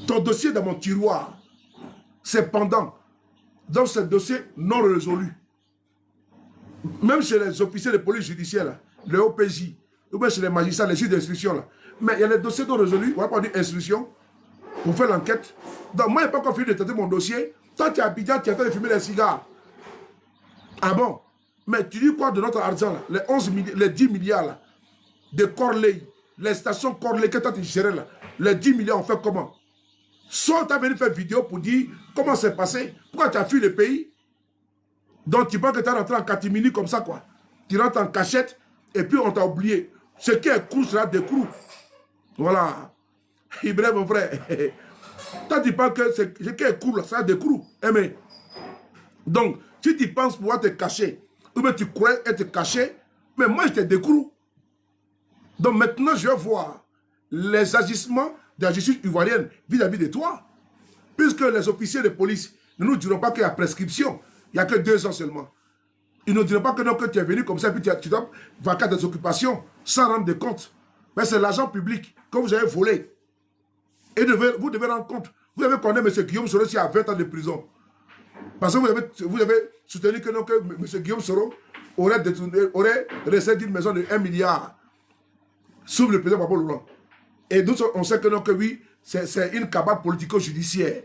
Ton dossier dans mon tiroir, c'est pendant. Dans ce dossier non résolu. Même chez les officiers de police judiciaire, là, les OPJ, ou bien chez les magistrats, les juges d'instruction, là. Mais il y a les dossiers non résolus, on va pas dire instruction, pour faire l'enquête. Donc moi, je n'ai pas encore fini de traiter mon dossier. Toi, tu es à Abidjan, tu es en train de fumer des cigares. Ah bon? Mais tu dis quoi de notre argent, là? Les 10 milliards, là, de Corley, les stations Corley que toi tu gérais, là, les 10 milliards, on fait comment? Soit tu as venu faire vidéo pour dire comment c'est passé, pourquoi tu as fui le pays. Donc tu penses que tu es rentré en catimini comme ça, quoi. Tu rentres en cachette et puis on t'a oublié. Ce qui est court sera des coups. Voilà. Ibrahim, mon frère. Toi, tu penses que ce qui est court, ça sera des coups. Mais donc, si tu penses pouvoir te cacher, ou bien tu crois être caché, mais moi, je te découvre. Donc maintenant, je vais voir les agissements de la justice ivoirienne vis-à-vis de toi. Puisque les officiers de police ne nous diront pas qu'il y a prescription. Il n'y a que 2 ans seulement. Ils ne diront pas que, non, que tu es venu comme ça, puis tu dois vaquer des occupations sans rendre de compte. Mais c'est l'argent public que vous avez volé. Et vous devez rendre compte. Vous avez connu M. Guillaume Soro à 20 ans de prison. Parce que vous avez soutenu que, non, que M. Guillaume Soro aurait resté d'une maison de 1 milliard sous le président Babou Laurent. Et nous, on sait que, non, que oui, c'est une cabale politico-judiciaire.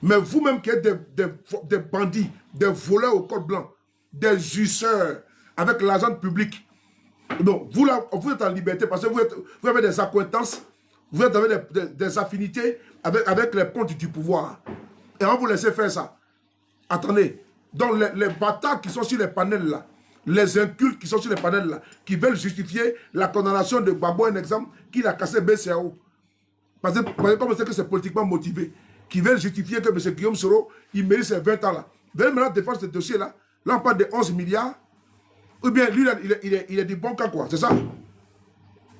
Mais vous-même qui êtes des bandits, des voleurs au code blanc, des jusseurs avec l'argent public, donc vous êtes en liberté parce que vous avez des accointances, vous avez des affinités avec les pontes du pouvoir. Et on va vous laisser faire ça. Attendez, donc les bâtards qui sont sur les panels là, les incultes qui sont sur les panels là, qui veulent justifier la condamnation de Gbagbo, un exemple, qu'il a cassé BCAO. Parce que comme c'est que c'est politiquement motivé, qui veulent justifier que M. Guillaume Soro, il mérite ses 20 ans là. Vous allez maintenant défendre ce dossier là, là on parle de 11 milliards, ou bien lui il est du bon cas quoi, c'est ça?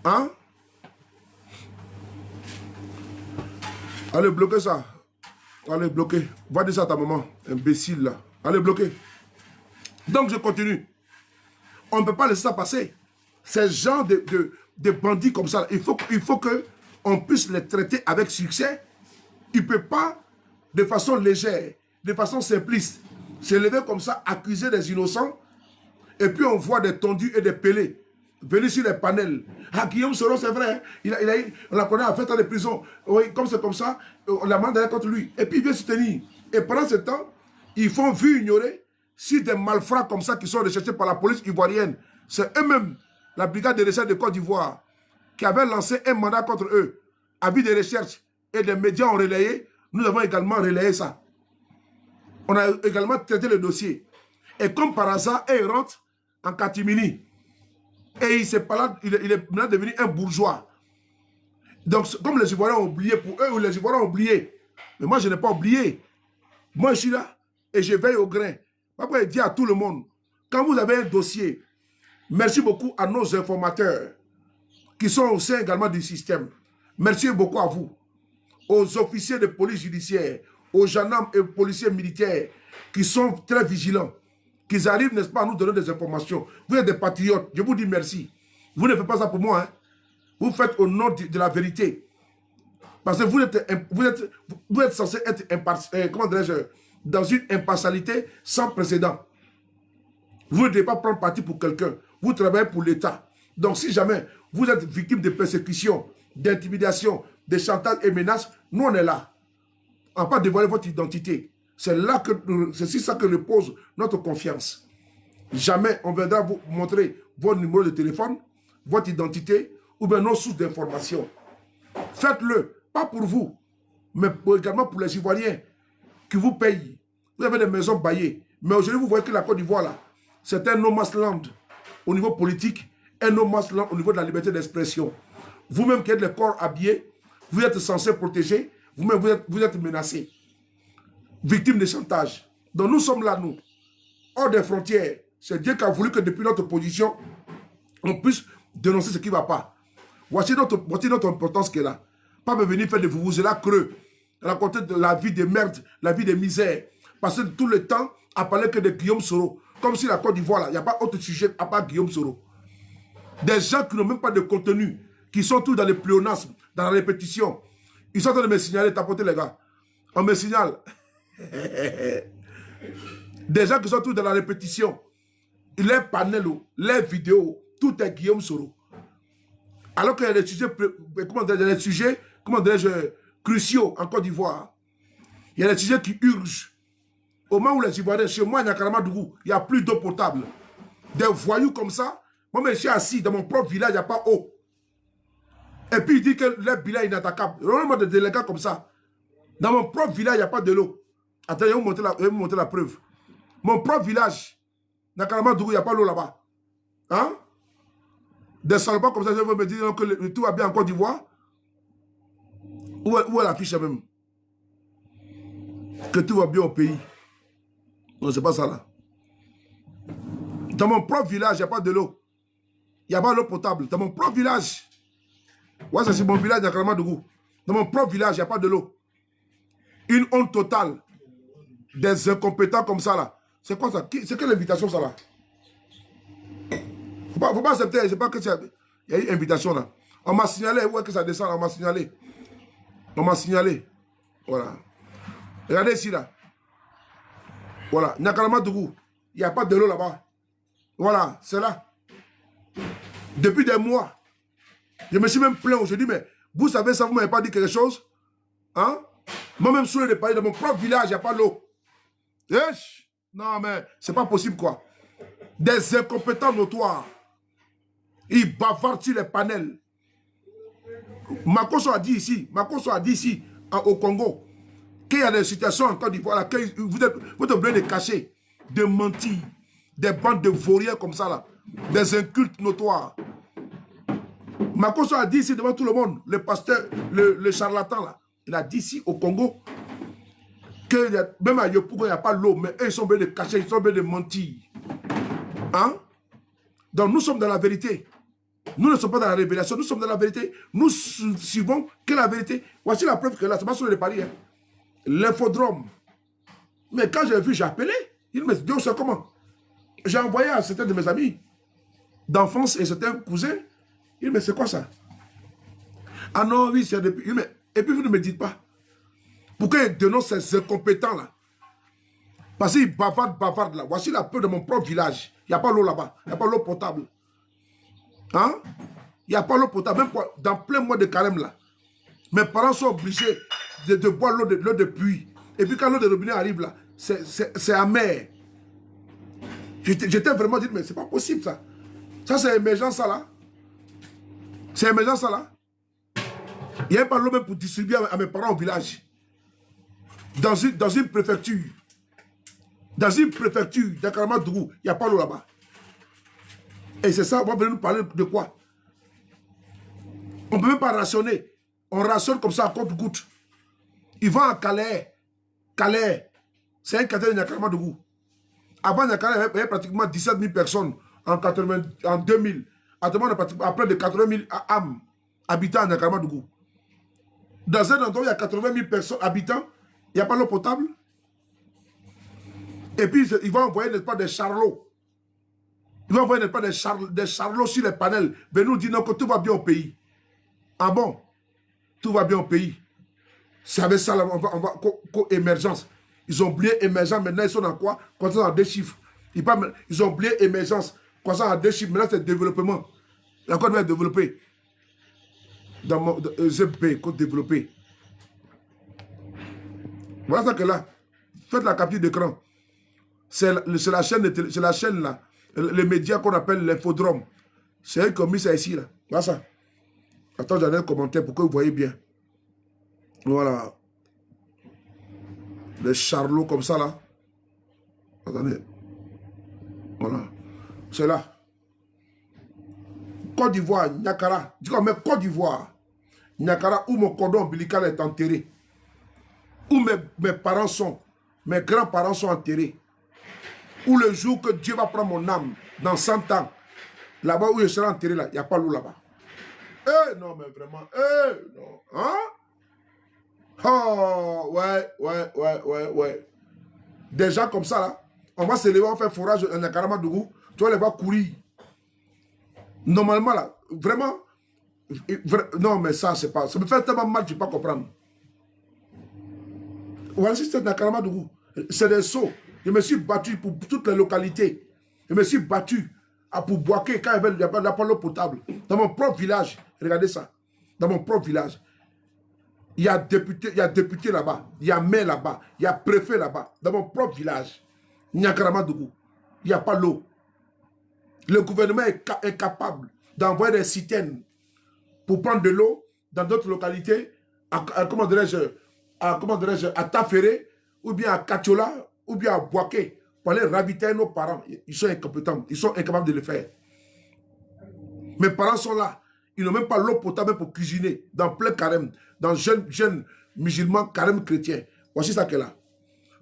Hein? Allez, bloquez ça. Allez, bloquez. Va dire ça à ta maman, imbécile là. Allez, bloquez. Donc je continue. On ne peut pas laisser ça passer. Ces gens de bandits comme ça, il faut qu'on puisse les traiter avec succès. Il ne peut pas, de façon légère, de façon simpliste, se lever comme ça, accuser des innocents, et puis on voit des tondus et des pelés venir sur les panels. Ah, Guillaume Soro, c'est vrai, on l'a condamné à 20 ans de prison. Oui, comme c'est comme ça, on l'a mandé contre lui. Et puis il vient soutenir. Et pendant ce temps, ils font vu ignorer si des malfrats comme ça qui sont recherchés par la police ivoirienne. C'est eux-mêmes, la brigade de recherche de Côte d'Ivoire, qui avait lancé un mandat contre eux, avis de recherche. Et les médias ont relayé, nous avons également relayé ça. On a également traité le dossier. Et comme par hasard, ils rentrent en catimini. Et il est maintenant devenu un bourgeois. Donc, comme les Ivoiriens ont oublié, pour eux, les Ivoiriens ont oublié. Mais moi, je n'ai pas oublié. Moi, je suis là et je veille au grain. Après, il dit à tout le monde, quand vous avez un dossier, merci beaucoup à nos informateurs qui sont au sein également du système. Merci beaucoup à vous. Aux officiers de police judiciaire, aux gendarmes et aux policiers militaires qui sont très vigilants, qu'ils arrivent, n'est-ce pas, à nous donner des informations. Vous êtes des patriotes, je vous dis merci. Vous ne faites pas ça pour moi. Hein. Vous faites au nom de la vérité. Parce que vous êtes censé être comment dirais-je, dans une impartialité sans précédent. Vous ne devez pas prendre parti pour quelqu'un. Vous travaillez pour l'État. Donc si jamais vous êtes victime de persécution, d'intimidation, de chantage et menaces, nous on est là. On ne va pas dévoiler votre identité. C'est sur ça que repose notre confiance. Jamais on viendra vous montrer votre numéro de téléphone, votre identité ou bien nos sources d'information. Faites-le, pas pour vous, mais également pour les Ivoiriens qui vous payent. Vous avez des maisons baillées. Mais aujourd'hui, vous voyez que la Côte d'Ivoire, là, c'est un no-man's land au niveau politique, un no-man's land au niveau de la liberté d'expression. Vous-même qui êtes les corps habillés, vous êtes censés protéger, vous-même vous êtes menacés, victimes de chantage. Donc nous sommes là, nous, hors des frontières. C'est Dieu qui a voulu que depuis notre position, on puisse dénoncer ce qui ne va pas. Voici notre importance qui est là. Pas me venir faire des vous-là creux, raconter de la vie de merde, la vie de misère. Passer tout le temps à parler que de Guillaume Soro. Comme si la Côte d'Ivoire, il n'y a pas autre sujet à part Guillaume Soro. Des gens qui n'ont même pas de contenu, qui sont tous dans le pléonasme, dans la répétition. Ils sont en train de me signaler, tapoter les gars. On me signale. Des gens qui sont tous dans la répétition. Les panels, les vidéos, tout est Guillaume Soro. Alors qu'il y a des sujets, cruciaux en Côte d'Ivoire. Il y a des sujets qui urgent. Au moment où les Ivoiriens, chez moi, il n'y a plus d'eau potable. Des voyous comme ça, moi, je suis assis dans mon propre village, il n'y a pas d'eau. Et puis il dit que le bilan est inattaquable. Normalement, des délégats comme ça. Dans mon propre village, il n'y a pas de l'eau. Attends, je vais vous montrer la preuve. Mon propre village, il n'y a pas d'eau là-bas. Hein? Des salopards comme ça, je veux me dire que tout va bien en Côte d'Ivoire. Où est l'affiche même? Que tout va bien au pays. Non, c'est pas ça là. Dans mon propre village, il n'y a pas de l'eau. Il n'y a pas d'eau potable. Dans mon propre village. Ouais, c'est mon village d'Akaramadou. Dans mon propre village, il n'y a pas de l'eau. Une honte totale. Des incompétents comme ça là. C'est quoi ça? C'est quelle invitation ça là? Faut pas accepter. Je sais pas que c'est. Il y a eu une invitation là. On m'a signalé. Où est-ce que ça descend? On m'a signalé. On m'a signalé. Voilà. Regardez ici là. Voilà. Nyakaramadou. Il n'y a pas de l'eau là-bas. Voilà. C'est là. Depuis des mois. Je me suis même plaint aujourd'hui, mais vous savez ça, vous ne m'avez pas dit quelque chose? Hein? Moi-même, sous le pays, dans mon propre village, il n'y a pas d'eau. Non, mais c'est pas possible, quoi. Des incompétents notoires. Ils bavardent sur les panels. Makoso a dit ici, au Congo, qu'il y a des situations en Côte d'Ivoire, vous êtes obligé de cacher, de mentir, des bandes de vauriens comme ça, là, des incultes notoires. Makoso a dit ici devant tout le monde, le pasteur, le charlatan là, il a dit ici au Congo que même à Yopougon il n'y a pas l'eau, mais eux ils sont obligés de cacher, ils sont obligés de mentir. Hein? Donc nous sommes dans la vérité. Nous ne sommes pas dans la révélation, nous sommes dans la vérité. Nous suivons que la vérité. Voici la preuve que là, c'est pas sur le Paris. Hein. L'infodrome. Mais quand j'ai vu, j'ai appelé. Il me dit, Dieu sait comment. J'ai envoyé à certains de mes amis d'enfance et certains cousins. Il me dit, c'est quoi ça? Ah non, oui, c'est depuis. Et puis vous ne me dites pas. Pourquoi ils dénoncent ces incompétents là? Parce qu'ils bavardent là. Voici la preuve de mon propre village. Il n'y a pas l'eau là-bas. Il n'y a pas l'eau potable. Hein? Il n'y a pas l'eau potable. Même dans plein mois de carême là. Mes parents sont obligés de boire l'eau de pluie. Et puis quand l'eau de robinet arrive là, c'est amer. J'étais vraiment dit, mais c'est pas possible ça. Ça c'est émergent ça là. C'est émergent ça là. Il n'y a pas l'eau même pour distribuer à mes parents au village. Dans une préfecture. Dans une préfecture d'Akaramadou, il n'y a pas l'eau là-bas. Et c'est ça, on va venir nous parler de quoi? On ne peut même pas rationner. On rationne comme ça à compte-goutte. Ils vont à Calais. Calais, c'est un quartier de Nyakaramadou. Avant Nyakara, il y avait pratiquement 17 000 personnes en 2000. Actuellement, on a près de 80 000 âmes habitants à Nyakaramadou. Dans un endroit où il y a 80 000 personnes, habitants, il n'y a pas d'eau potable. Et puis, ils vont envoyer, n'est-ce pas, des charlots Ils vont envoyer des charlots sur les panels. Venez nous dire non, que tout va bien au pays. Ah bon? Tout va bien au pays. C'est avec ça, on va émergence. Ils ont oublié émergence, maintenant ils sont dans quoi? Croissance en 2 chiffres. Ils ont oublié émergence, croissance en 2 chiffres, maintenant c'est développement. La Côte va développer. Dans mon ZP, Côte développée. Voilà ça que là. Faites la capture d'écran. C'est la chaîne là. Les médias qu'on appelle l'infodrome. C'est eux qui ont mis ça ici là. Voilà ça. Attends, j'en ai un commentaire pour que vous voyez bien. Voilà. Les charlots comme ça là. Attendez. Voilà. C'est là. Côte d'Ivoire, Niakara. Dis quoi, mais Côte d'Ivoire. Niakara, où mon cordon ombilical est enterré. Où mes parents sont. Mes grands-parents sont enterrés. Où le jour que Dieu va prendre mon âme, dans 100 ans, là-bas où je serai enterré, là, il n'y a pas l'eau là-bas. Eh, non, mais vraiment, non. Hein? Oh, ouais. Des gens comme ça, là, on va se lever, on va faire forage dans la Karamadougou, tu vas les voir courir. Normalement, là, vraiment, non, mais ça, c'est pas, ça me fait tellement mal, tu ne peux pas comprendre. Voilà, si c'est dans la Karamadougou, c'est des sauts. Je me suis battu pour toutes les localités. Je me suis battu pour Boaké quand il n'y avait pas l'eau potable. Dans mon propre village, regardez ça. Dans mon propre village, il y a député là-bas, il y a maire là-bas, il y a préfet là-bas. Dans mon propre village, Niakaramadougou, il n'y a pas l'eau. Le gouvernement est incapable d'envoyer des citernes pour prendre de l'eau dans d'autres localités, comment dirais-je, à Taféré, ou bien à Katiola, ou bien à Boaké, pour aller ravitailler nos parents. Ils sont incompétents, ils sont incapables de le faire. Mes parents sont là, ils n'ont même pas l'eau potable pour cuisiner, dans plein carême, dans jeunes musulmans carême chrétiens. Voici ça qu'elle a.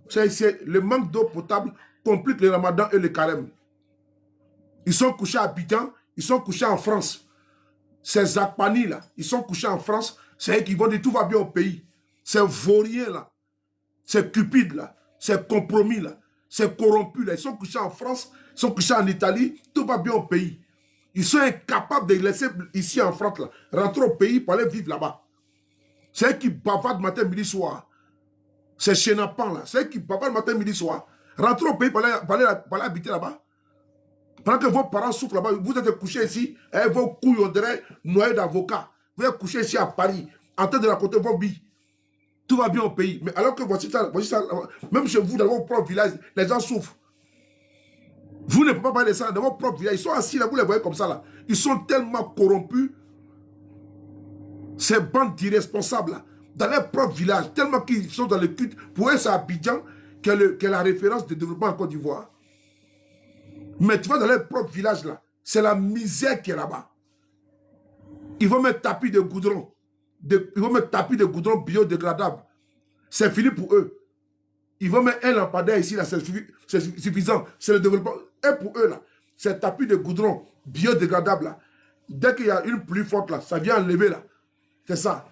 C'est le manque d'eau potable complique le ramadan et le carême. Ils sont couchés à Abidjan, ils sont couchés en France. Ces Zakpani là, ils sont couchés en France, c'est eux qui vont dire tout va bien au pays. Ces vauriens là, ces cupides là, ces compromis là, ces corrompus là, ils sont couchés en France, ils sont couchés en Italie, tout va bien au pays. Ils sont incapables de laisser ici en France là, rentrer au pays pour aller vivre là-bas. C'est eux qui bavardent matin, midi, soir. Ces chénapans là, c'est eux qui bavardent matin, midi, soir. Rentrer au pays pour aller habiter là-bas. Pendant que vos parents souffrent là-bas, vous êtes couchés ici, et vos couilles, on dirait noyés d'avocats. Vous êtes couchés ici à Paris, en train de raconter vos billes. Tout va bien au pays. Mais alors que voici ça, même chez vous, dans vos propres villages, les gens souffrent. Vous ne pouvez pas parler de ça dans vos propres villages. Ils sont assis là, vous les voyez comme ça là. Ils sont tellement corrompus, ces bandes d'irresponsables là, dans leur propre village, tellement qu'ils sont dans le culte. Pour eux, c'est Abidjan qui est la référence de développement en Côte d'Ivoire. Mais tu vois, dans leur propre village là, c'est la misère qui est là-bas. Ils vont mettre tapis de goudron. Ils vont mettre tapis de goudron biodégradable. C'est fini pour eux. Ils vont mettre un lampadaire ici, là, c'est suffisant. C'est le développement. Et pour eux, là, c'est tapis de goudron biodégradable, là. Dès qu'il y a une pluie forte, là, ça vient enlever, là. C'est ça.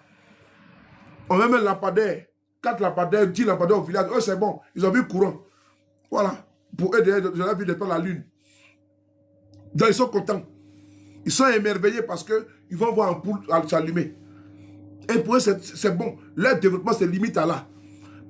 On met un lampadaire, 4 lampadaires, 10 lampadaires au village. Eux, c'est bon. Ils ont vu le courant. Voilà. Pour eux, je l'ai vu de la lune. Donc, ils sont contents. Ils sont émerveillés parce qu'ils vont voir un poule s'allumer. Et pour eux, c'est bon. Leur développement, c'est limite à là.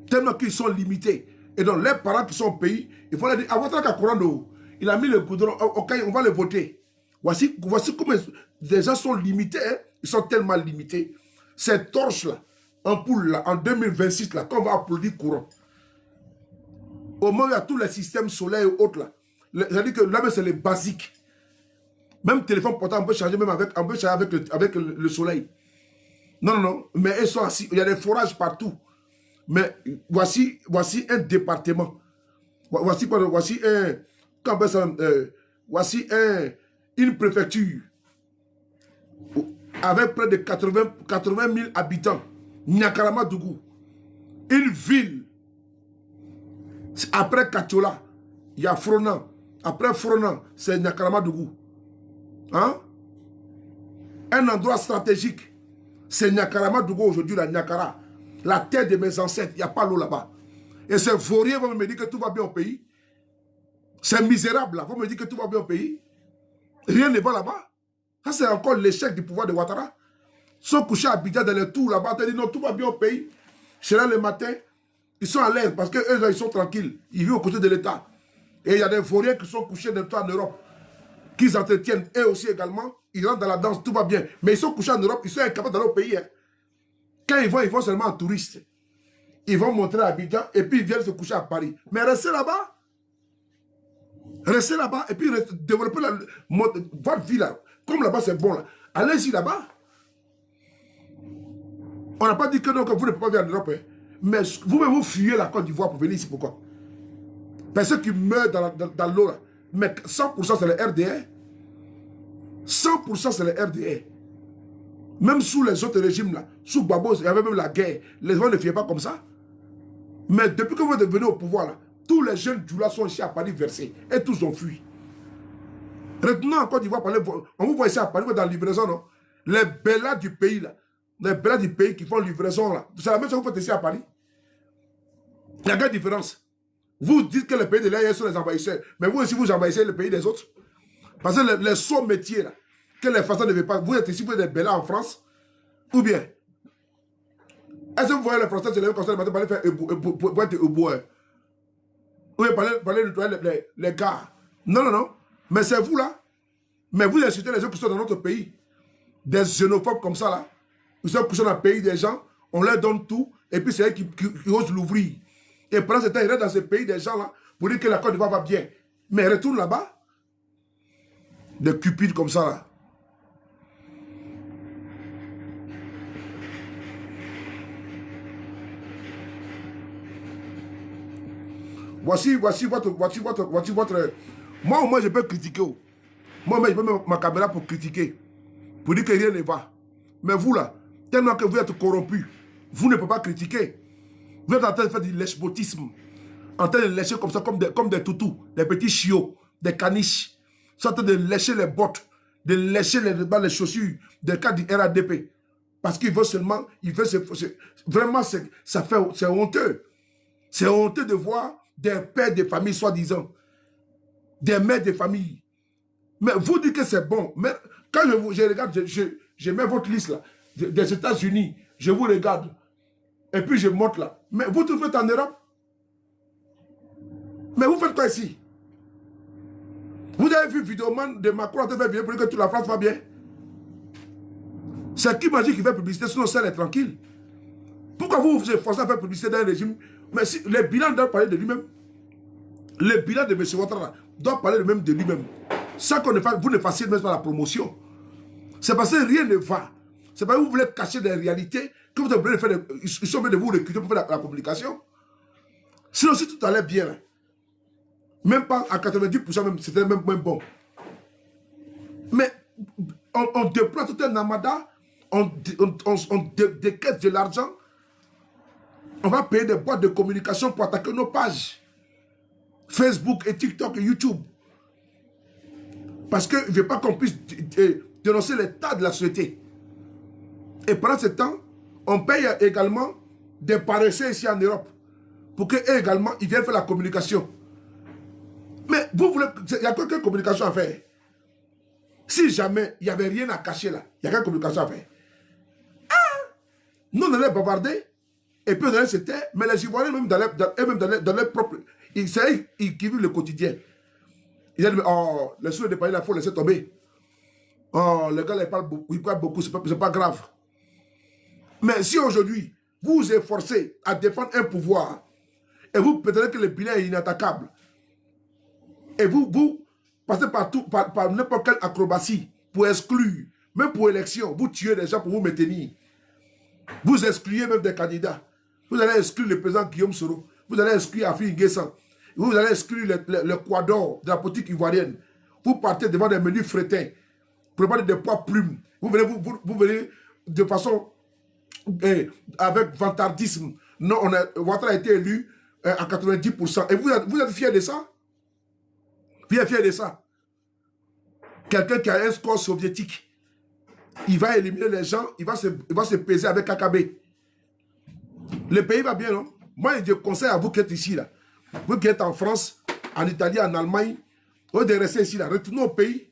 Tellement qu'ils sont limités. Et donc, les parents qui sont au pays, il faut leur dire, à votre courant d'eau, il a mis le goudron, ok, on va le voter. Voici comment les gens sont limités. Hein? Ils sont tellement limités. Ces torches-là, ampoules-là, en 2026, là, qu'on va applaudir courant. Au moment où il y a tous les systèmes solaires et autres, là, c'est-à-dire que là, c'est les basiques. Même téléphone portable, on peut charger même avec le soleil. Non. Mais ils sont assis. Il y a des forages partout. Mais voici un département. Voici une préfecture avec près de 80 000 habitants. Niakaramadougou. Une ville. Après Katiola, il y a Fronan. Après Fronan, c'est Niakaramadougou. Hein? Un endroit stratégique. C'est Niakaramadougou aujourd'hui, la Niakara. La terre de mes ancêtres, il n'y a pas l'eau là-bas. Et ces vauriens vont me dire que tout va bien au pays. C'est misérable là, vont me dire que tout va bien au pays. Rien ne va là-bas. Ça, c'est encore l'échec du pouvoir de Ouattara. Ils sont couchés à Abidjan dans les tours là-bas. Ils disent non, tout va bien au pays. C'est là le matin. Ils sont à l'aise parce qu'eux, ils sont tranquilles. Ils vivent aux côtés de l'État. Et il y a des vauriens qui sont couchés dans en Europe, qu'ils entretiennent eux aussi également. Ils rentrent dans la danse, tout va bien. Mais ils sont couchés en Europe, ils sont incapables d'aller au pays. Hein. Quand ils vont seulement en touriste. Ils vont montrer à Abidjan et puis ils viennent se coucher à Paris. Mais restez là-bas. Restez là-bas et puis développez votre vie là. Comme là-bas c'est bon là. Allez-y là-bas. On n'a pas dit que non, que vous ne pouvez pas venir en Europe. Hein. Mais vous-même vous fuyez la Côte d'Ivoire pour venir ici. Pourquoi? Personne qui meurt dans l'eau là. Mais 100% c'est le RDR. 100% c'est le RDR. Même sous les autres régimes là, sous Gbagbo, il y avait même la guerre. Les gens ne fiaient pas comme ça. Mais depuis que vous êtes venu au pouvoir là, tous les jeunes Djoula sont ici à Paris versés. Et tous ont fui. Retenons en Côte d'Ivoire, on vous voit ici à Paris, vous êtes dans la livraison, non? Les bellas du pays là, les bellas du pays qui font livraison là, c'est la même chose que vous faites ici à Paris. Il y a quelle différence? Vous dites que les pays de l'AIS sont les envahisseurs, mais vous aussi vous envahissez le pays des autres. Parce que les sauts métiers là, que les Français ne veulent pas, vous êtes ici, vous êtes des bellas en France, ou bien? Est-ce que vous voyez les Français se lever comme ça le matin pour aller faire pour être éboueur? Ou bien pour aller nettoyer les gars? Non, non, non. Mais c'est vous là. Mais vous insultez les gens qui sont dans notre pays. Des xénophobes comme ça là. Ils sont couchés dans le pays des gens, on leur donne tout, et puis c'est eux qui osent l'ouvrir. Et pendant ce temps, ils restent dans ce pays des gens là pour dire que la Côte d'Ivoire va bien. Mais retourne là-bas. Des cupides comme ça là. Voici votre... Moi, au moins, je peux critiquer. Moi, je peux mettre ma caméra pour critiquer. Pour dire que rien ne va. Mais vous, là, tellement que vous êtes corrompu, vous ne pouvez pas critiquer. Vous êtes en train de faire du lèche-botisme. En train de lécher comme ça, comme des toutous, des petits chiots, des caniches. Vous êtes en train de lécher les bottes, de lécher les chaussures des cas du RADP. Parce qu'il veut seulement... Vraiment, c'est honteux. C'est honteux de voir des pères de famille, soi-disant, des mères de famille. Mais vous dites que c'est bon. Mais quand je regarde, je mets votre liste là, des États-Unis, je vous regarde, et puis je monte là. Mais vous tout faites en Europe. Mais vous faites quoi ici? Vous avez vu Vidéoman de Macron en train de faire vidéo pour dire que toute la France va bien? C'est qui m'a dit qu'il fait publicité, sinon ça est tranquille. Pourquoi vous vous forcez à faire publicité dans un régime? Mais si, le bilan doit parler de lui-même. Le bilan de M. Ouattara doit parler même de lui-même. Sans que vous ne fassiez même pas la promotion. C'est parce que rien ne va. C'est parce que vous voulez cacher des réalités que vous voulez faire. Ils sont obligés de vous recruter pour faire la communication. Sinon, si tout allait bien, même pas à 90%, même, c'était même bon. Mais on déploie tout un amada, on décaisse de l'argent. On va payer des boîtes de communication pour attaquer nos pages. Facebook et TikTok et YouTube. Parce qu'il ne veut pas qu'on puisse dénoncer l'état de la société. Et pendant ce temps, on paye également des paresseux ici en Europe. Pour qu'eux également, ils viennent faire la communication. Mais vous voulez... Il y a quelle communication à faire? Si jamais il n'y avait rien à cacher là, il y a quelle communication à faire? Ah! Nous, on allait bavarder. Et puis on allait se taire. Mais les Ivoiriens, même dans leur propre... C'est eux qui vivent le quotidien. Ils disent, oh, les sous de Paris, il faut laisser tomber. Oh, les gars, ils parlent beaucoup, c'est pas grave. Mais si aujourd'hui, vous vous efforcez à défendre un pouvoir, et vous prétendez que le bilan est inattaquable, et vous passez par n'importe quelle acrobatie pour exclure, même pour élection, vous tuez des gens pour vous maintenir. Vous excluez même des candidats. Vous allez exclure le président Guillaume Soro. Vous allez exclure Afi Nguessan. Vous allez exclure le quador de la politique ivoirienne. Vous partez devant des menus frétins. Préparez des poids plumes. Vous venez de façon avec vantardisme. Non, Ouattara a été élu à 90%. Et vous êtes fiers de ça? Vous êtes fiers de ça? Quelqu'un qui a un score soviétique, il va éliminer les gens, il va se peser avec KKB. Le pays va bien, non? Moi, je conseille à vous qui êtes ici, là. Vous qui êtes en France, en Italie, en Allemagne, vous devez rester ici, là. Retournez au pays.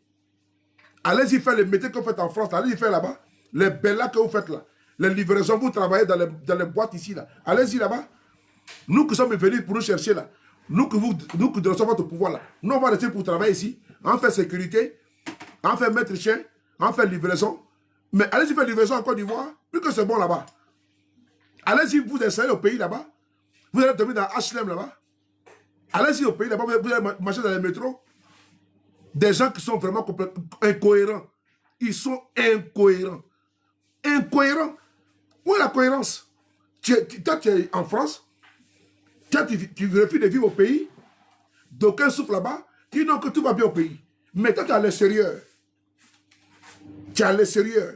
Allez-y faire les métiers que vous faites en France. Allez-y faire là-bas. Les bellas que vous faites là. Les livraisons, vous travaillez dans les boîtes ici là. Allez-y là-bas. Nous qui sommes venus pour nous chercher là. Nous qui recevons votre pouvoir là. Nous on va rester pour travailler ici. On fait sécurité. On fait maître chien. On fait livraison. Mais allez-y faire livraison en Côte d'Ivoire. Plus que c'est bon là-bas. Allez-y vous installer au pays là-bas. Vous allez dormir dans HLM là-bas. Allez-y au pays là-bas. Vous allez marcher dans les métros. Des gens qui sont vraiment incohérents. Ils sont incohérents. Incohérents. Où est la cohérence? Toi, tu es en France. Toi, tu refuses de vivre au pays. D'aucuns souffrent là-bas. Tu dis non, que tout va bien au pays. Mais toi, tu es à l'extérieur. Tu es à l'extérieur.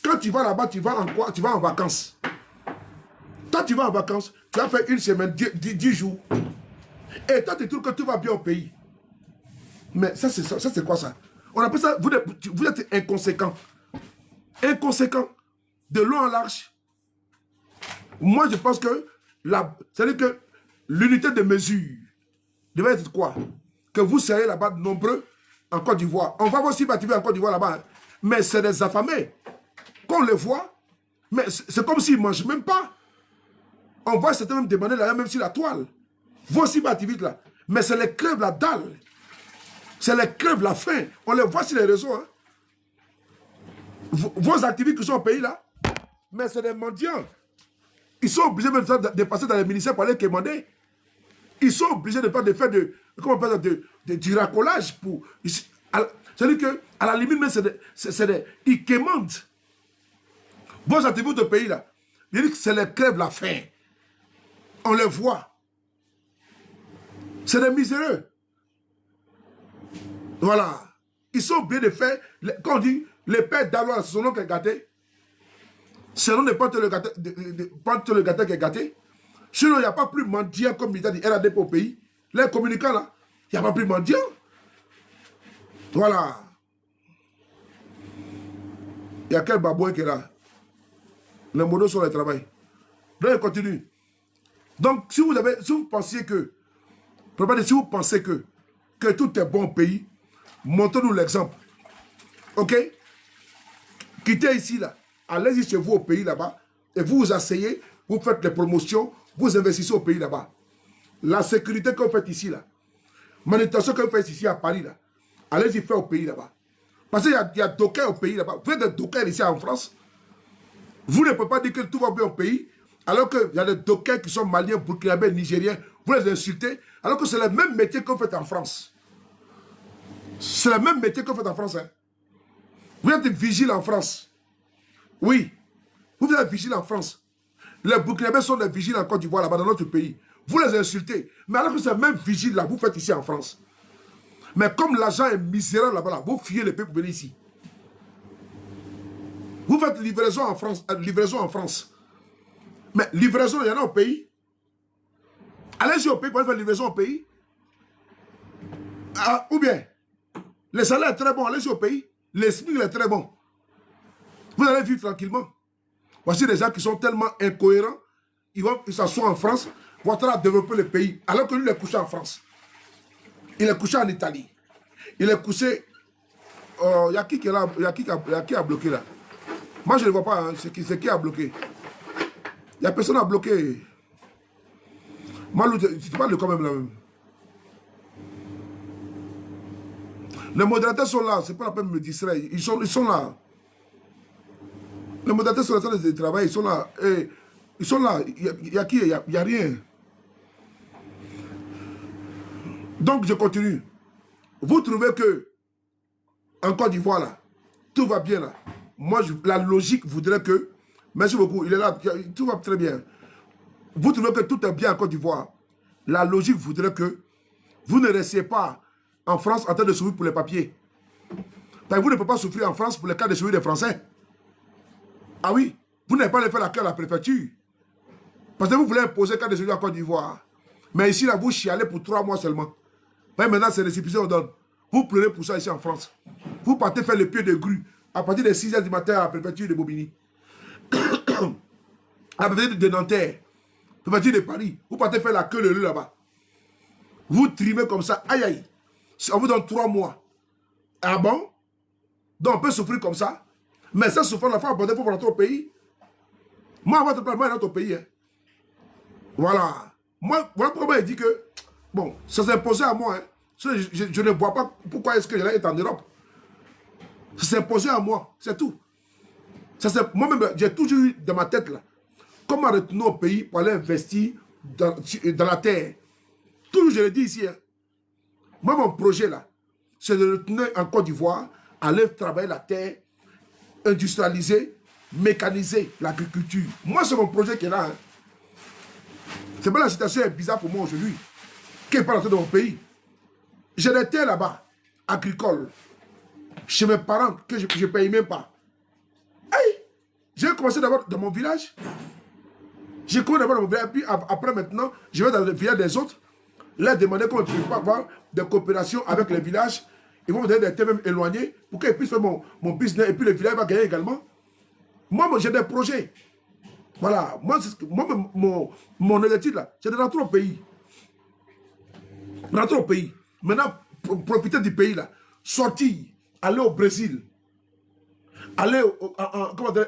Quand tu vas là-bas, tu vas en quoi? Tu vas en vacances. Toi, tu vas en vacances. Tu vas faire une semaine, 10 jours. Et toi, tu trouves que tout va bien au pays. Mais ça, c'est quoi ça? On appelle ça, vous êtes inconséquent. Inconséquent. De long en large. Moi, je pense que, c'est-à-dire que l'unité de mesure devait être quoi? Que vous seriez là-bas nombreux en Côte d'Ivoire. On va voir si bâtir en Côte d'Ivoire là-bas. Hein. Mais c'est des affamés. Quand on les voit, mais c'est comme s'ils ne mangent même pas. On voit certains même demander là, même sur la toile. Voici bâtir là. Mais c'est les crèves la dalle. C'est les crèves la faim. On les voit sur les réseaux. Hein. Vos activistes qui sont au pays là, mais c'est des mendiants. Ils sont obligés de passer dans les ministères pour aller commander. Ils sont obligés de faire comment on appelle ça, du racolage. C'est-à-dire qu'à la limite, ils commandent. Vos activistes au pays là, c'est les crèves la faim. On les voit. C'est des miséreux. Voilà. Ils sont obligés de faire, quand on dit, les pères d'Alois, c'est son nom qui est gâté. Ce nom n'est pas le gâté qui est gâté. Sinon, il n'y a pas plus mendiant comme militaire du RADP au pays. Les communicants là, il n'y a pas plus mendiant. Voilà. Il y a quel babouin qui est là? Les monos sur le travail. Donc, il continue. Donc, si vous pensiez que, si vous pensez que tout est bon au pays, montrez-nous l'exemple. OK? Quittez ici, là. Allez-y chez vous au pays, là-bas. Et vous vous asseyez, vous faites les promotions, vous investissez au pays, là-bas. La sécurité que vous faites ici, là. Manutention que vous faites ici à Paris, là. Allez-y faire au pays, là-bas. Parce qu'il y a dockers au pays, là-bas. Vous êtes des dockers ici en France. Vous ne pouvez pas dire que tout va bien au pays, alors qu'il y a des dockers qui sont maliens, burkinabés, nigériens. Vous les insultez, alors que c'est le même métier que vous faites en France. C'est le même métier que vous faites en France. Hein. Vous êtes vigile en France. Oui. Vous êtes vigile en France. Les Burkinabés sont des vigiles en Côte d'Ivoire, là-bas, dans notre pays. Vous les insultez. Mais alors que c'est le même vigile, là, vous faites ici en France. Mais comme l'argent est misérable là-bas, là, vous fuyez le pays pour venir ici. Vous faites livraison en France. Mais livraison, il y en a au pays. Allez-y au pays pour aller faire livraison au pays. Ah, ou bien, le salaire est très bon, allez-y au pays. L'esprit est très bon. Vous allez vivre tranquillement. Voici des gens qui sont tellement incohérents. Ils s'assoient en France, vont développer le pays. Alors que lui, il est couché en France. Il est couché en Italie. Il est couché... Il y a qui est là? Il y a qui a bloqué là? Moi, je ne vois pas. Hein. C'est qui a bloqué? Il n'y a personne à bloquer. Moi, tu parles quand même là même. Les modérateurs sont là. C'est pas la peine de me distraire. Ils sont là. Les modérateurs sont en train de travailler. Ils sont là. Et ils sont là. Il y a qui? Il n'y a rien. Donc, je continue. Vous trouvez que en Côte d'Ivoire, là, tout va bien là. Moi, la logique voudrait que... Merci beaucoup. Il est là. Tout va très bien. Vous trouvez que tout est bien en Côte d'Ivoire. La logique voudrait que vous ne restiez pas en France en train de souffrir pour les papiers. Parce que vous ne pouvez pas souffrir en France pour le cas de souffrir des Français. Ah oui, vous n'avez pas aller faire la queue à la préfecture. Parce que vous voulez imposer le cas de souffrir en Côte d'Ivoire. Mais ici, là, vous chialez pour 3 mois seulement. Mais maintenant, c'est récépissé, on donne. Vous pleurez pour ça ici en France. Vous partez faire le pied de grue à partir de 6 h du matin à la préfecture de Bobigny. À la préfecture de Nanterre. Préfecture de Paris. Vous partez faire la queue de rue là-bas. Vous trimez comme ça. Aïe aïe. On vous donne 3 mois. Ah bon? Donc on peut souffrir comme ça. Mais ça souffrance, la faut aborder pour rentrer au pays. Moi, à votre place, moi, je rentre au pays. Hein. Voilà. Moi, voilà pourquoi il dit que, bon, ça s'est imposé à moi. Hein. Je ne vois pas pourquoi est-ce que j'allais être en Europe. Ça s'est imposé à moi, c'est tout. Moi-même, j'ai toujours eu dans ma tête, là, comment retourner au pays pour aller investir dans la terre. Toujours, je le dis ici. Hein. Moi, mon projet, là, c'est de retourner en Côte d'Ivoire, aller travailler la terre, industrialiser, mécaniser l'agriculture. Moi, c'est mon projet qui est là. Hein. C'est pas la situation est bizarre pour moi aujourd'hui. Qui n'est pas rentré dans mon pays. J'ai des terres là-bas, agricoles, chez mes parents, que je ne paye même pas. Hey, j'ai commencé d'abord dans mon village. J'ai commencé d'abord dans mon village, puis après maintenant, je vais dans le village des autres, leur demander comment je peux avoir des coopérations avec les villages. Ils vont me donner des terres même éloignés pour qu'ils puissent faire mon business et puis le village va gagner également. Moi j'ai des projets. Voilà, moi mon objectif là, c'est de rentrer au pays. Rentrer au pays. Maintenant, profiter du pays là. Sortir, aller au Brésil, aller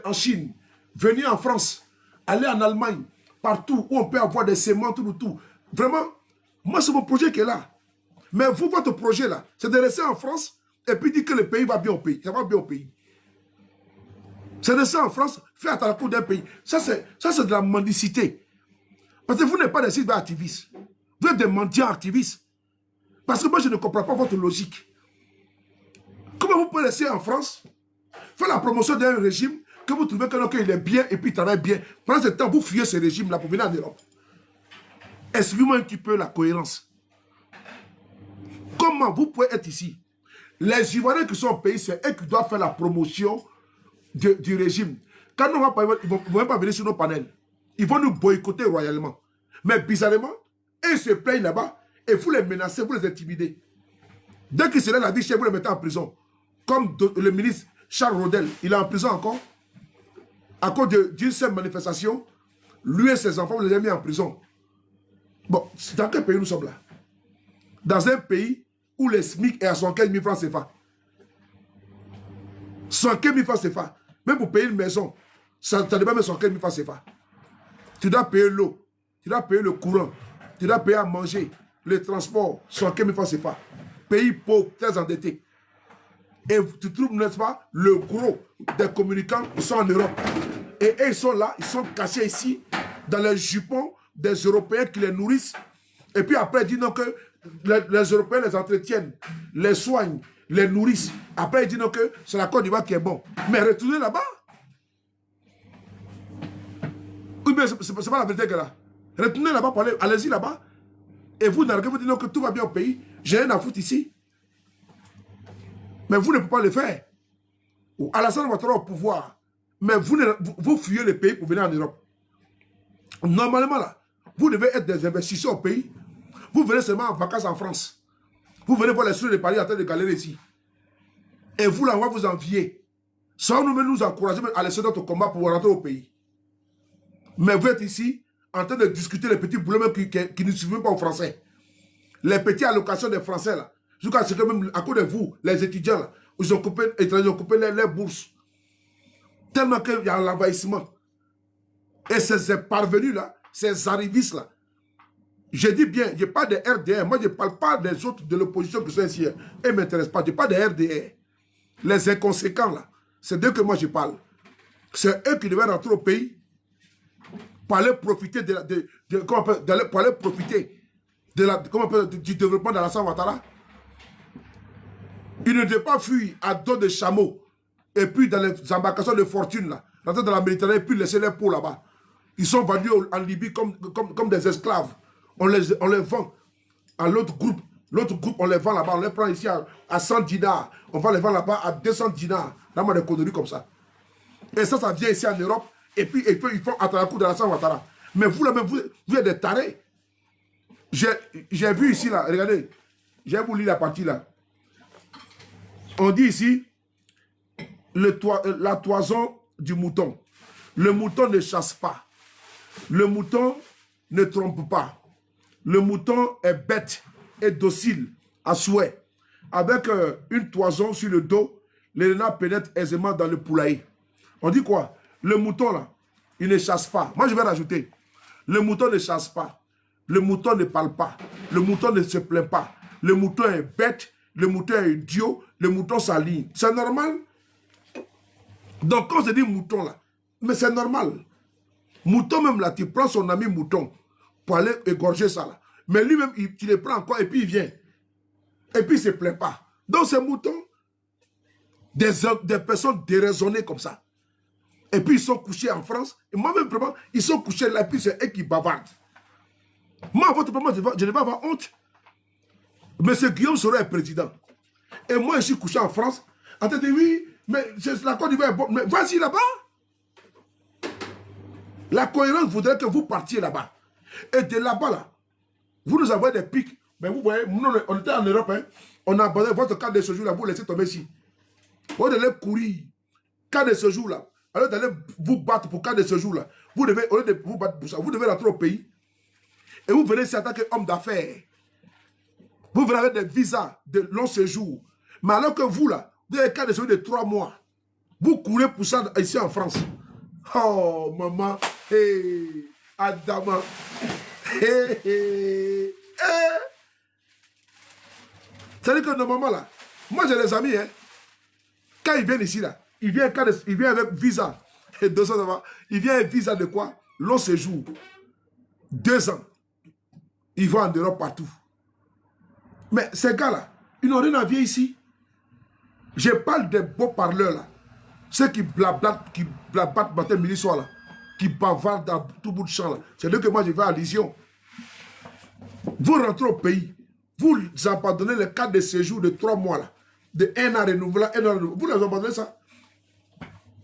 en Chine, venir en France, aller en Allemagne, partout où on peut avoir des semences, tout. Vraiment, moi c'est mon projet qui est là. Mais vous, votre projet là, c'est de rester en France et puis dire que le pays va bien au pays. Ça va bien au pays. C'est de rester en France, faire à la cour d'un pays. Ça c'est de la mendicité. Parce que vous n'êtes pas des citoyens activistes. Vous êtes des mendiants activistes. Parce que moi, je ne comprends pas votre logique. Comment vous pouvez rester en France, faire la promotion d'un régime, que vous trouvez qu'il est bien et puis il travaille bien. Pendant ce temps, vous fuyez ce régime-là pour venir en Europe. Expliquez-moi un petit peu la cohérence. Comment vous pouvez être ici? Les Ivoiriens qui sont au pays, c'est eux qui doivent faire la promotion du régime. Quand nous ils ne vont même pas venir sur nos panels. Ils vont nous boycotter royalement. Mais bizarrement, ils se plaignent là-bas et vous les menacez, vous les intimidez. Dès qu'il se lève la vie, vous les mettez en prison. Comme le ministre Charles Rodel, il est en prison encore. À cause d'une seule manifestation, lui et ses enfants, vous les avez mis en prison. Bon, dans quel pays nous sommes là? Dans un pays où le SMIC est à 75 000 francs CFA. 75 000 francs CFA. Même pour payer une maison, ça ne dépasse même 75 000 francs CFA. Tu dois payer l'eau, tu dois payer le courant, tu dois payer à manger, le transport, 75 000 francs CFA. Pays pauvre, très endetté. Et tu trouves, n'est-ce pas, le gros des communicants, ils sont en Europe. Et eux, ils sont là, ils sont cachés ici, dans les jupons des Européens qui les nourrissent. Et puis après, ils disent non que les Européens les entretiennent, les soignent, les nourrissent. Après, ils disent non que c'est la Côte d'Ivoire qui est bon. Mais retournez là-bas. Oui, mais c'est pas la vérité que là. Retournez là-bas, allez-y là-bas. Et vous n'arrivez pas à dire que tout va bien au pays. J'ai rien à foutre ici. Mais vous ne pouvez pas le faire. Alassane Ouattara au pouvoir. Mais vous fuyez le pays pour venir en Europe. Normalement, là, vous devez être des investisseurs au pays. Vous venez seulement en vacances en France. Vous venez voir les studios de Paris en train de galérer ici. Et vous, là, on va vous envier. Sans nous encourager à laisser notre combat pour rentrer au pays. Mais vous êtes ici en train de discuter les petits boulots qui ne suivent pas aux Français. Les petites allocations des Français, là. Jusqu'à ce que même, à cause de vous, les étudiants, là, ils ont coupé les bourses. Tellement qu'il y a un envahissement. Et ces parvenus, là, ces arrivistes, là, je dis bien, je parle des RDR. Moi, je ne parle pas des autres de l'opposition qui sont ici. Ils ne m'intéressent pas. Je parle des RDR. Les inconséquents, là. C'est d'eux que moi, je parle. C'est eux qui devaient rentrer au pays pour aller profiter du développement d'Alassane Ouattara. Ils ne devaient pas fuir à dos de chameaux et puis dans les embarcations de fortune, là, rentrer dans la Méditerranée et puis laisser les peaux là-bas. Ils sont vendus en Libye comme des esclaves. On les vend à l'autre groupe. L'autre groupe, on les vend là-bas. On les prend ici à 100 dinars. On va les vendre là-bas à 200 dinars. Là, on a des conneries comme ça. Et ça vient ici en Europe. Et puis, ils font à travers le coup de Alassane Ouattara. Mais vous, là, même, vous êtes des tarés. J'ai vu ici, là, regardez. J'ai vous lire la partie, là. On dit ici, la toison du mouton. Le mouton ne chasse pas. Le mouton ne trompe pas. Le mouton est bête et docile à souhait. Avec une toison sur le dos, les renards pénètrent aisément dans le poulailler. On dit quoi? Le mouton, là, il ne chasse pas. Moi, je vais rajouter. Le mouton ne chasse pas. Le mouton ne parle pas. Le mouton ne se plaint pas. Le mouton est bête. Le mouton est idiot. Le mouton s'aligne. C'est normal? Donc, quand on se dit mouton, là, mais c'est normal. Mouton, même là, tu prends son ami mouton pour aller égorger ça, là. Mais lui-même, tu le prends encore et puis il vient. Et puis il ne se plaint pas. Donc, ces moutons, des personnes déraisonnées comme ça. Et puis ils sont couchés en France. Et moi-même, vraiment, ils sont couchés là, et puis c'est eux qui bavardent. Moi, votre moment, je ne vais pas avoir honte. Monsieur Guillaume Soro est président. Et moi, je suis couché en France. En train de dire, oui, mais la Côte d'Ivoire est bonne. Mais vas-y là-bas. La cohérence voudrait que vous partiez là-bas. Et de là-bas, là, vous nous envoyez des pics. Mais vous voyez, nous, on était en Europe. Hein, on a abandonné votre carte de séjour là, vous laissez tomber ici. Vous allez courir. Carte de séjour là. Alors d'aller vous battre pour carte de séjour là. Vous devez, au lieu de vous battre pour ça, vous devez rentrer au pays. Et vous venez ici en tant qu'homme d'affaires. Vous venez avec des visas de long séjour. Mais alors que vous là, vous avez carte de séjour de 3 mois. Vous courez pour ça ici en France. Oh maman. Hey, Adama. Hey, hey, hey. C'est-à-dire que normalement là, moi j'ai des amis, hein, quand ils viennent ici là, ils viennent avec visa. Et 2 ans avant, ils viennent avec visa de quoi? Long séjour. 2 ans. Ils vont en Europe partout. Mais ces gars-là, ils n'ont rien à vivre ici. Je parle des beaux parleurs là. Ceux qui blabattent matin, midi, soir là. Qui bavardent dans tout bout de champ là. C'est là que moi je vais à Lyon. Vous rentrez au pays. Vous abandonnez le cadre de séjour de 3 mois là. De 1 an renouvelable, 1 an renouvelable. Vous les abandonnez ça.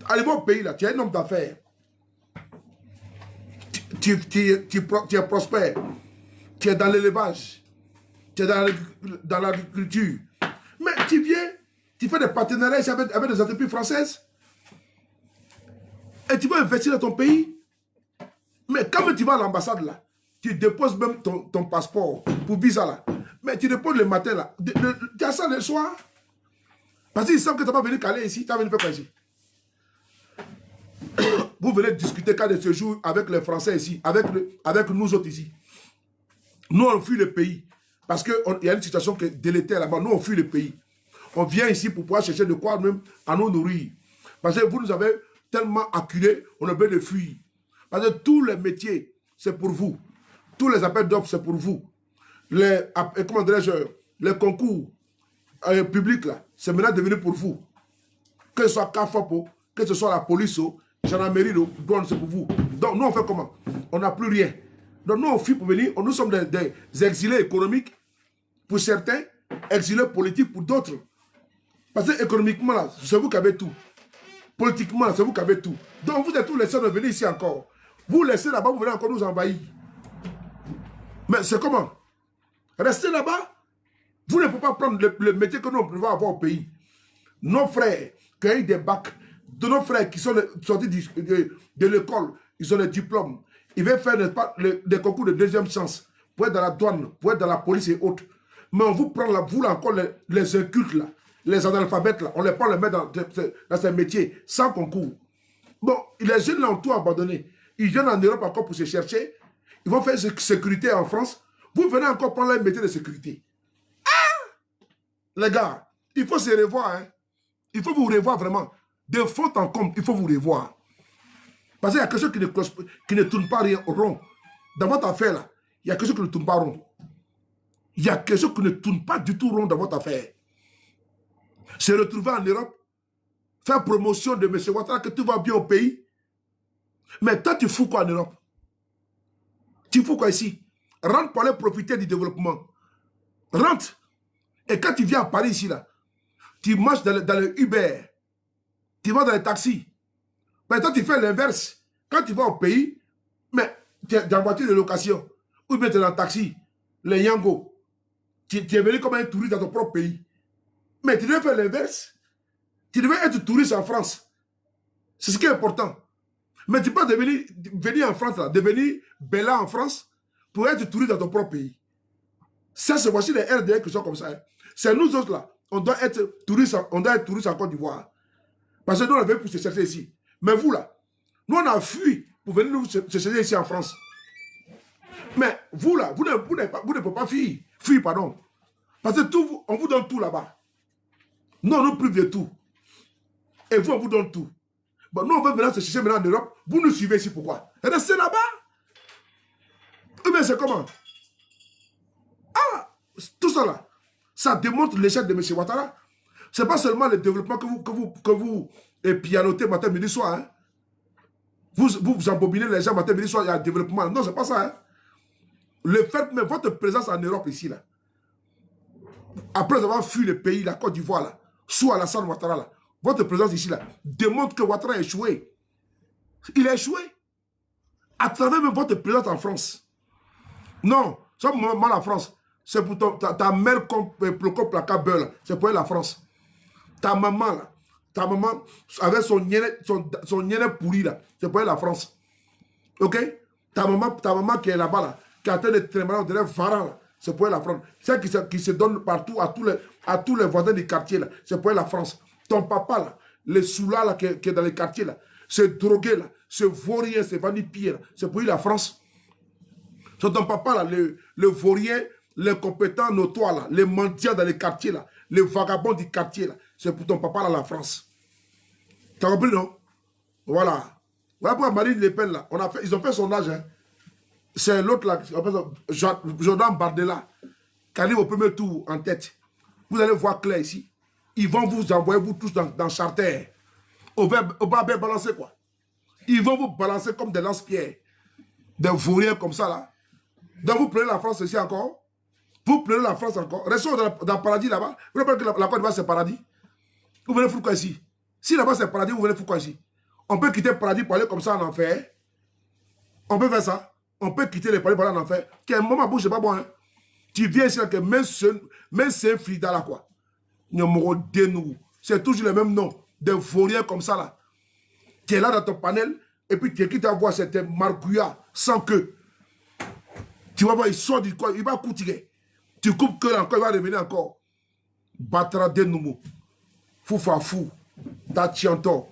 Arrivez au pays là, tu es un homme d'affaires. Tu es prospère. Tu es dans l'élevage. Tu es dans l'agriculture. Mais tu viens, tu fais des partenariats ici avec des entreprises françaises. Et tu vas investir dans ton pays. Mais quand tu vas à l'ambassade là, tu déposes même ton passeport pour visa là. Mais tu déposes le matin là. Tu as ça le soir. Parce qu'ils savent que tu n'as pas venu caler ici, tu as venu faire quoi ici? Vous venez discuter cas de ce jour avec les Français ici, avec nous autres ici. Nous, on fuit le pays. Parce qu'il y a une situation qui est délétère là-bas. Nous, on fuit le pays. On vient ici pour pouvoir chercher de quoi même à nous nourrir. Parce que vous nous avez tellement acculés, on a besoin de fuir. Parce que tous les métiers, c'est pour vous. Tous les appels d'offres, c'est pour vous. Comment dirais-je, les concours publics, là, c'est maintenant devenu pour vous. Que ce soit CAFOPO, que ce soit la police, gendarmerie, douane, c'est pour vous. Donc, nous, on fait comment? On n'a plus rien. Donc, nous, on fuit pour venir. Nous sommes des exilés économiques pour certains, exilés politiques pour d'autres. Parce que économiquement, là, c'est vous qui avez tout. Politiquement, là, c'est vous qui avez tout. Donc, vous êtes tous laissés de venir ici encore. Vous laissez là-bas, vous venez encore nous envahir. Mais c'est comment? Restez là-bas. Vous ne pouvez pas prendre le métier que nous pouvons avoir au pays. Nos frères qui ont eu des bacs, de nos frères qui sont sortis de l'école, ils ont des diplômes. Ils veulent faire des concours de deuxième chance pour être dans la douane, pour être dans la police et autres. Mais on vous prend là, vous là encore les incultes là, les analphabètes là, on les prend, les met dans ces métiers sans concours. Bon, les jeunes là ont tout abandonné. Ils viennent en Europe encore pour se chercher. Ils vont faire sécurité en France. Vous venez encore prendre leur métier de sécurité. Les gars, il faut se revoir. Hein. Il faut vous revoir vraiment. De fond en comble, il faut vous revoir. Parce qu'il y a quelque chose qui ne tourne pas rond. Dans votre affaire, là, il y a quelque chose qui ne tourne pas rond. Il y a quelque chose qui ne tourne pas du tout rond dans votre affaire. Se retrouver en Europe, faire promotion de M. Ouattara, que tout va bien au pays. Mais toi, tu fous quoi en Europe? Tu fous quoi ici? Rentre pour aller profiter du développement. Rentre. Et quand tu viens à Paris ici, là, tu marches dans le Uber, tu vas dans les taxis. Mais toi, tu fais l'inverse. Quand tu vas au pays, mais tu es dans la voiture de location, ou bien tu es dans le taxi, les Yango, tu es venu comme un touriste dans ton propre pays. Mais tu devais faire l'inverse. Tu devais être touriste en France. C'est ce qui est important. Mais tu peux venir en France, là, devenir Bella en France, pour être touriste dans ton propre pays. Ça, c'est voici les RDA qui sont comme ça. Hein. C'est nous autres là. on doit être touriste en Côte d'Ivoire. Parce que nous, on avait pour se chercher ici. Mais vous, là, nous, on a fui pour venir nous se chercher ici en France. Mais vous, là, vous ne pouvez pas fuir. Fuir, pardon. Parce que tout, on vous donne tout là-bas. Nous, on nous prive de tout. Et vous, on vous donne tout. Bon, nous, on veut venir se chercher maintenant en Europe. Vous nous suivez ici, pourquoi? Restez là-bas. Ou bien c'est comment? Ah, tout ça là, ça démontre l'échec de M. Ouattara. Ce n'est pas seulement le développement que vous pianotez matin, midi, soir. Hein. Vous embobinez les gens matin, midi, soir, il y a un développement. Non, ce n'est pas ça. Hein. Le fait même, votre présence en Europe ici, là, après avoir fui le pays, la Côte d'Ivoire, là, sous Alassane Ouattara, là, votre présence ici, là, démontre que Ouattara a échoué. Il a échoué. À travers même votre présence en France. Non, ça moi la France, c'est pour ta mère comme placard beurre, c'est pour la France. Ta maman là, ta maman avec son nienne pourri là, c'est pour la France. Ok? Ta maman qui est là-bas là, qui a de trémoler de Varan là, c'est pour la France. Celle qui se donne partout à tous les voisins du quartier là, c'est pour la France. Ton papa là, le soula là qui est dans les quartiers là, ce drogué là, ce vaurien, ce vanipier là, c'est pour la France. C'est ton papa là, le vaurien, les compétents notoires là, les mendiants dans les quartiers là, les vagabonds du quartier là, c'est pour ton papa là, la France. Tu as compris, non? Voilà. Voilà pourquoi Marine Le Pen là, ils ont fait son âge. Hein. C'est l'autre là, Jordan Bardella, qui arrive au premier tour en tête. Vous allez voir clair ici. Ils vont vous envoyer, vous tous dans Charter. Au bas balancer quoi. Ils vont vous balancer comme des lance-pierres. Des vauriens comme ça là. Donc vous prenez la France ici encore. Vous prenez la France encore. Restons dans le paradis là-bas. Vous rappelez que la Côte d'Ivoire c'est paradis. Vous venez foutre quoi ici? Si là-bas c'est paradis, vous venez foutre quoi ici? On peut quitter le paradis pour aller comme ça en enfer. On peut faire ça. On peut quitter le paradis pour aller en enfer. Quel moment bouge, c'est pas bon. Hein? Tu viens ici avec même c'est Frida là quoi. C'est toujours le même nom. Des vauriens comme ça là. Tu es là dans ton panel et puis tu es quitte à voir cette margouilla sans queue. Tu vas voir, il sort du coin, il va coutiger. Tu coupes que encore, il va revenir encore. Batra de nouveau. Foufa fou. Tachianto.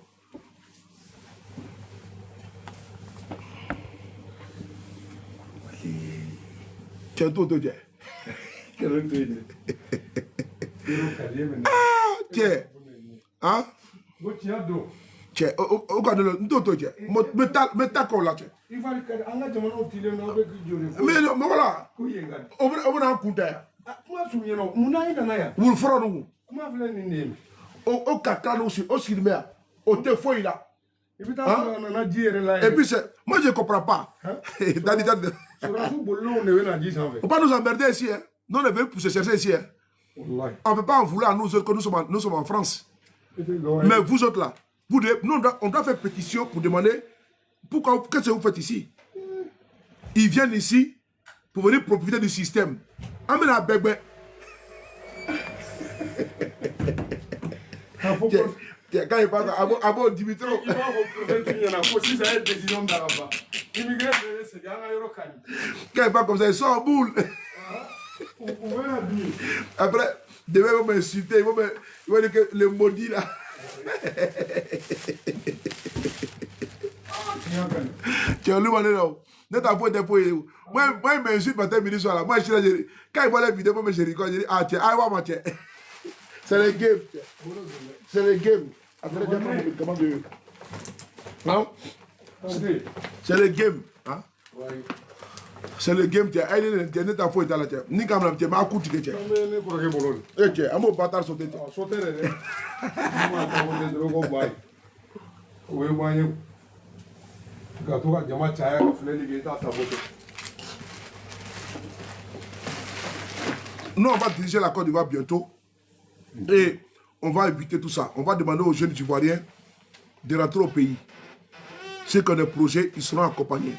Tiens, tout te dit. Ah, tiens. Hein? Tiens, au cas de l'autre, tiens. Mais t'as quoi là, tiens? Mais voilà. On va en compter. Vous le ferez nous. Au caca, au cinéma, au téléphone là. Et puis c'est. Moi je ne comprends pas. On ne peut pas nous emmerder ici. Hein. Nous on est venus pour se chercher ici. Hein. On ne peut pas en vouloir nous autres que nous sommes en France. Mais vous autres là, on doit faire pétition pour demander qu'est-ce que vous faites ici. Ils viennent ici pour venir profiter du système. Amène à Bébé. Quand il parle à bon Dimitri. Il va représenter ça une décision d'Araba. Quand il parle comme ça, il sort en boule. Après, demain, ils vont m'insulter. Ils vont dire que le maudit là. Tu as lu mon nom. Moi, il m'insulte matin, midi, soir là. Moi, je suis là. Quand il voit la vidéo, moi, je rigole. Je dis, ah, tiens, ah, tiens. C'est le game. C'est le game. Après, comment de. Non? C'est le game. Hein? C'est le game. Tiens, elle est nette à fouet dans la terre. Ni comme la tiens, mais à coup, tu tiens. Eh, tiens, un mot bâtard sauter. Sauter, nous, on va diriger la Côte d'Ivoire bientôt. Et on va éviter tout ça. On va demander aux jeunes Ivoiriens de rentrer au pays. Ceux qui ont des projets, ils seront accompagnés.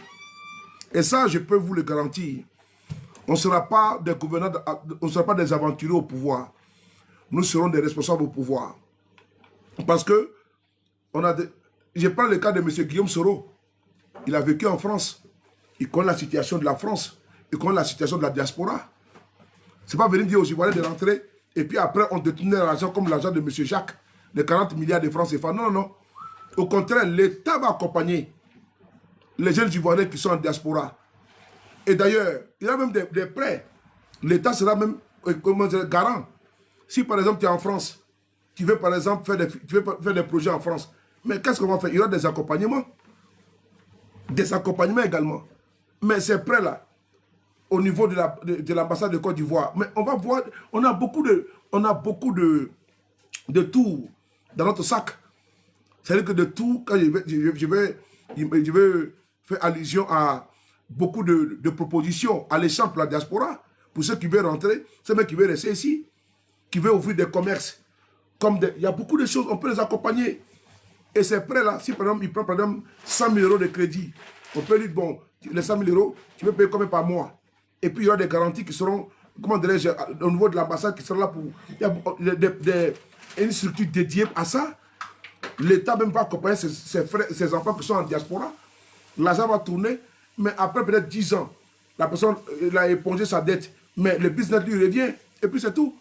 Et ça, je peux vous le garantir. On ne sera pas des gouvernants, on ne sera pas des aventuriers au pouvoir. Nous serons des responsables au pouvoir. Parce que, je prends le cas de M. Guillaume Soro. Il a vécu en France. Il connaît la situation de la France. Il connaît la situation de la diaspora. Ce n'est pas venir dire aux Ivoiriens de rentrer Et puis après, on détournait l'argent comme l'argent de M. Jacques, les 40 milliards de francs CFA. Non, non, non. Au contraire, l'État va accompagner les jeunes Ivoiriens qui sont en diaspora. Et d'ailleurs, il y a même des prêts. L'État sera même comment dire, garant. Si par exemple tu es en France, tu veux par exemple faire des projets en France, mais qu'est-ce qu'on va faire? Il y aura des accompagnements. Des accompagnements également. Mais ces prêts-là, au niveau de l'ambassade de Côte d'Ivoire, mais on va voir, on a beaucoup de tout dans notre sac. C'est-à-dire que de tout, quand je vais faire allusion à beaucoup de propositions alléchantes pour la diaspora, pour ceux qui veulent rentrer, ceux qui veulent rester ici, qui veulent ouvrir des commerces. Il y a beaucoup de choses, on peut les accompagner. Et ces prêts-là, si par exemple, il prend par exemple 100 000 € de crédit, on peut lui dire, bon, les 100 000 €, tu peux payer combien par mois? Et puis il y aura des garanties qui seront, comment dirais-je, au niveau de l'ambassade qui sera là pour... Il y a une structure dédiée à ça. L'État même va accompagner ses enfants qui sont en diaspora. L'argent va tourner, mais après peut-être 10 ans, la personne il a épongé sa dette, mais le business lui revient, et puis c'est tout.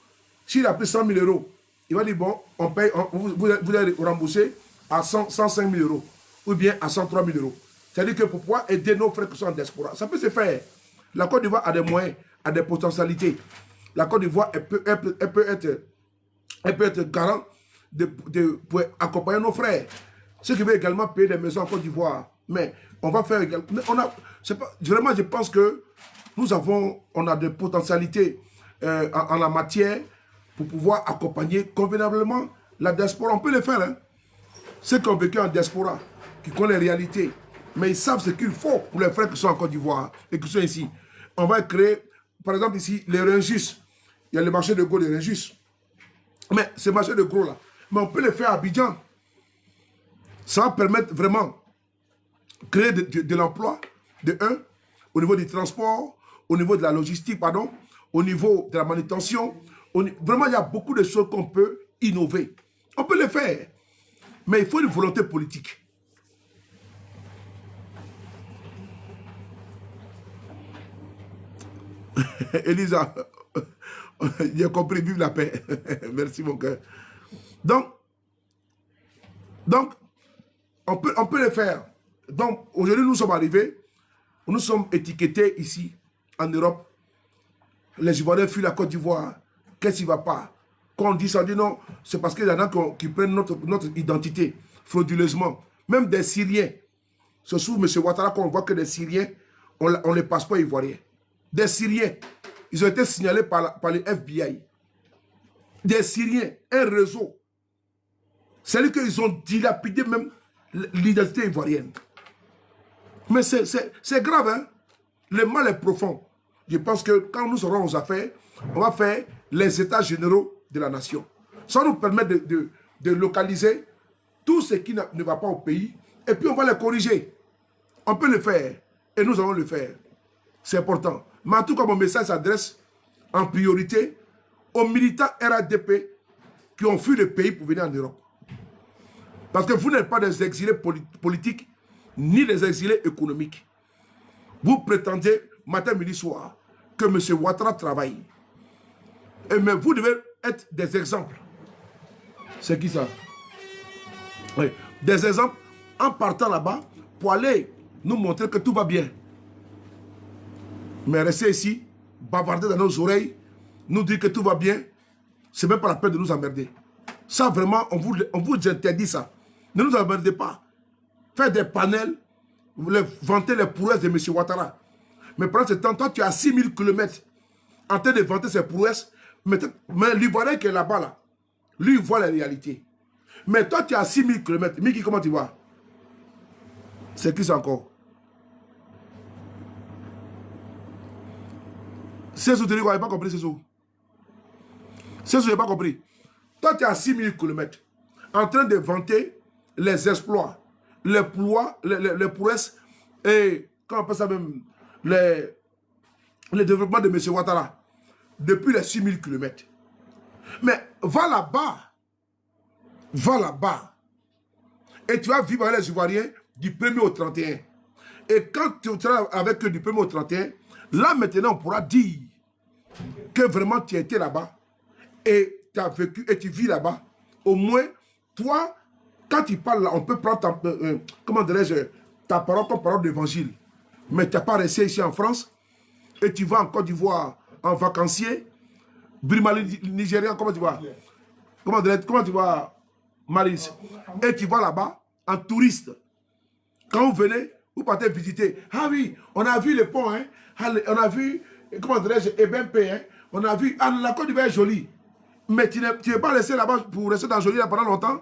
S'il a pris 100 000 €, il va dire, bon, on paye, vous allez rembourser à 105 000 €, ou bien à 103 000 €. C'est-à-dire que pour pouvoir aider nos frères qui sont en diaspora, ça peut se faire. La Côte d'Ivoire a des moyens, a des potentialités. La Côte d'Ivoire, elle peut être garant pour accompagner nos frères. Ceux qui veulent également payer des maisons en Côte d'Ivoire. Mais on va faire également. Vraiment, je pense que on a des potentialités en la matière pour pouvoir accompagner convenablement la diaspora. On peut le faire. Hein? Ceux qui ont vécu en diaspora, qui connaissent les réalités, mais ils savent ce qu'il faut pour les frères qui sont en Côte d'Ivoire et qui sont ici. On va créer, par exemple ici, les Rungis. Il y a le marché de gros des Rungis. Mais ce marché de gros là, mais on peut le faire à Abidjan. Ça va permettre vraiment de créer de l'emploi, de un, au niveau du transport, au niveau de la logistique, pardon, au niveau de la manutention. Vraiment, il y a beaucoup de choses qu'on peut innover. On peut le faire, mais il faut une volonté politique. Elisa, j'ai compris, vive la paix. Merci mon cœur. Donc, on peut le faire. Donc, aujourd'hui, nous sommes arrivés, nous sommes étiquetés ici, en Europe. Les Ivoiriens fuient la Côte d'Ivoire. Qu'est-ce qui ne va pas? Quand on dit ça, on dit non, c'est parce qu'il y en a qui prennent notre identité frauduleusement. Même des Syriens. C'est sous M. Ouattara qu'on voit que des Syriens, on les passe pas ivoiriens. Des Syriens, ils ont été signalés par les FBI. Des Syriens, un réseau. C'est-à-dire qu'ils ont dilapidé même l'identité ivoirienne. Mais c'est grave, hein? Le mal est profond. Je pense que quand nous serons aux affaires, on va faire les états généraux de la nation. Ça nous permet de localiser tout ce qui ne va pas au pays et puis on va les corriger. On peut le faire et nous allons le faire. C'est important. Mais en tout cas, mon message s'adresse en priorité aux militants RADP qui ont fui le pays pour venir en Europe. Parce que vous n'êtes pas des exilés politiques ni des exilés économiques. Vous prétendez, matin, midi, soir, que M. Ouattara travaille. Mais vous devez être des exemples. C'est qui ça? Oui. Des exemples en partant là-bas pour aller nous montrer que tout va bien. Mais rester ici, bavarder dans nos oreilles, nous dire que tout va bien, c'est même pas la peine de nous emmerder. Ça vraiment, on vous interdit ça. Ne nous emmerdez pas. Faites des panels, vanter les prouesses de M. Ouattara. Mais pendant ce temps, toi tu es à 6000 km en train de vanter ses prouesses, mais l'Ivoirien qui est là-bas, là, lui il voit la réalité. Mais toi tu es à 6000 km. Miki, comment tu vois? C'est qui ça encore? C'est ce que tu dis, vous n'avez pas compris, c'est ça. C'est ce que je n'ai pas compris. Toi, tu es à 6000 km en train de vanter les exploits, les prouesses et, comment on appelle ça même, le développement de M. Ouattara depuis les 6000 km. Mais va là-bas et tu vas vivre avec les Ivoiriens du 1er au 31. Et quand tu seras avec eux du 1er au 31, là maintenant on pourra dire que vraiment tu étais là-bas et tu as vécu et tu vis là-bas, au moins, toi, quand tu parles là, on peut prendre ta, comment dirais-je, ta parole comme parole d'évangile. Mais tu n'as pas resté ici en France et tu vas en Côte d'Ivoire en vacancier, Brimali Nigérian, comment tu vois? Comment tu vois, Maris? Et tu vas là-bas en touriste. Quand vous venez, vous partez visiter. Ah oui, on a vu le pont, hein? On a vu, comment dirais-je, EBMP, hein? On a vu, ah, la Côte d'Ivoire est jolie. Mais tu n'es pas resté là-bas pour rester dans jolie là pendant longtemps.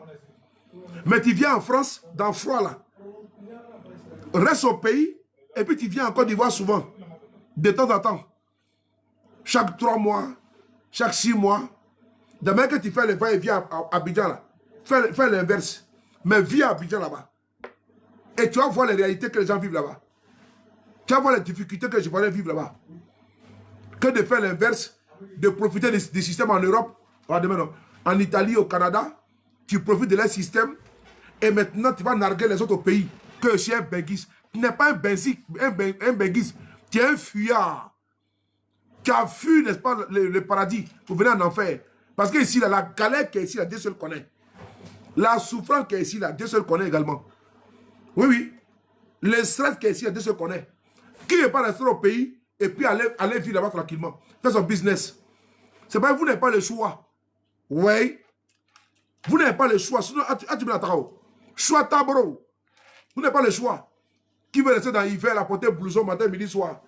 Mais tu viens en France, dans le froid là. Reste au pays, et puis tu viens en Côte d'Ivoire souvent. De temps en temps. Chaque 3 mois, chaque 6 mois. De même que tu fais le va-et-vient à Abidjan là. Fais l'inverse. Mais vis à Abidjan là-bas. Et tu vas voir les réalités que les gens vivent là-bas. Tu vas voir les difficultés que les Ivoiriens vivent là-bas. Que de faire l'inverse, de profiter des systèmes en Europe, en Italie, au Canada, tu profites de leur système et maintenant tu vas narguer les autres pays que chez un benguis. Tu n'es pas un benguis, tu es un fuyard. Tu as fui, n'est-ce pas, le paradis pour venir en enfer. Parce que ici, là, la galère qui est ici, là, Dieu seul connaît. La souffrance qui est ici, là, Dieu seul connaît également. Oui, oui. Le stress qui est ici, Dieu seul connaît. Qui n'est pas resté au pays et puis aller vivre là-bas tranquillement, faire son business. C'est pas vous n'avez pas le choix. Oui. Vous n'avez pas le choix. Sinon, choix tabro. Vous n'avez pas le choix. Qui veut rester dans l'hiver, apporter blouson matin, midi, soir.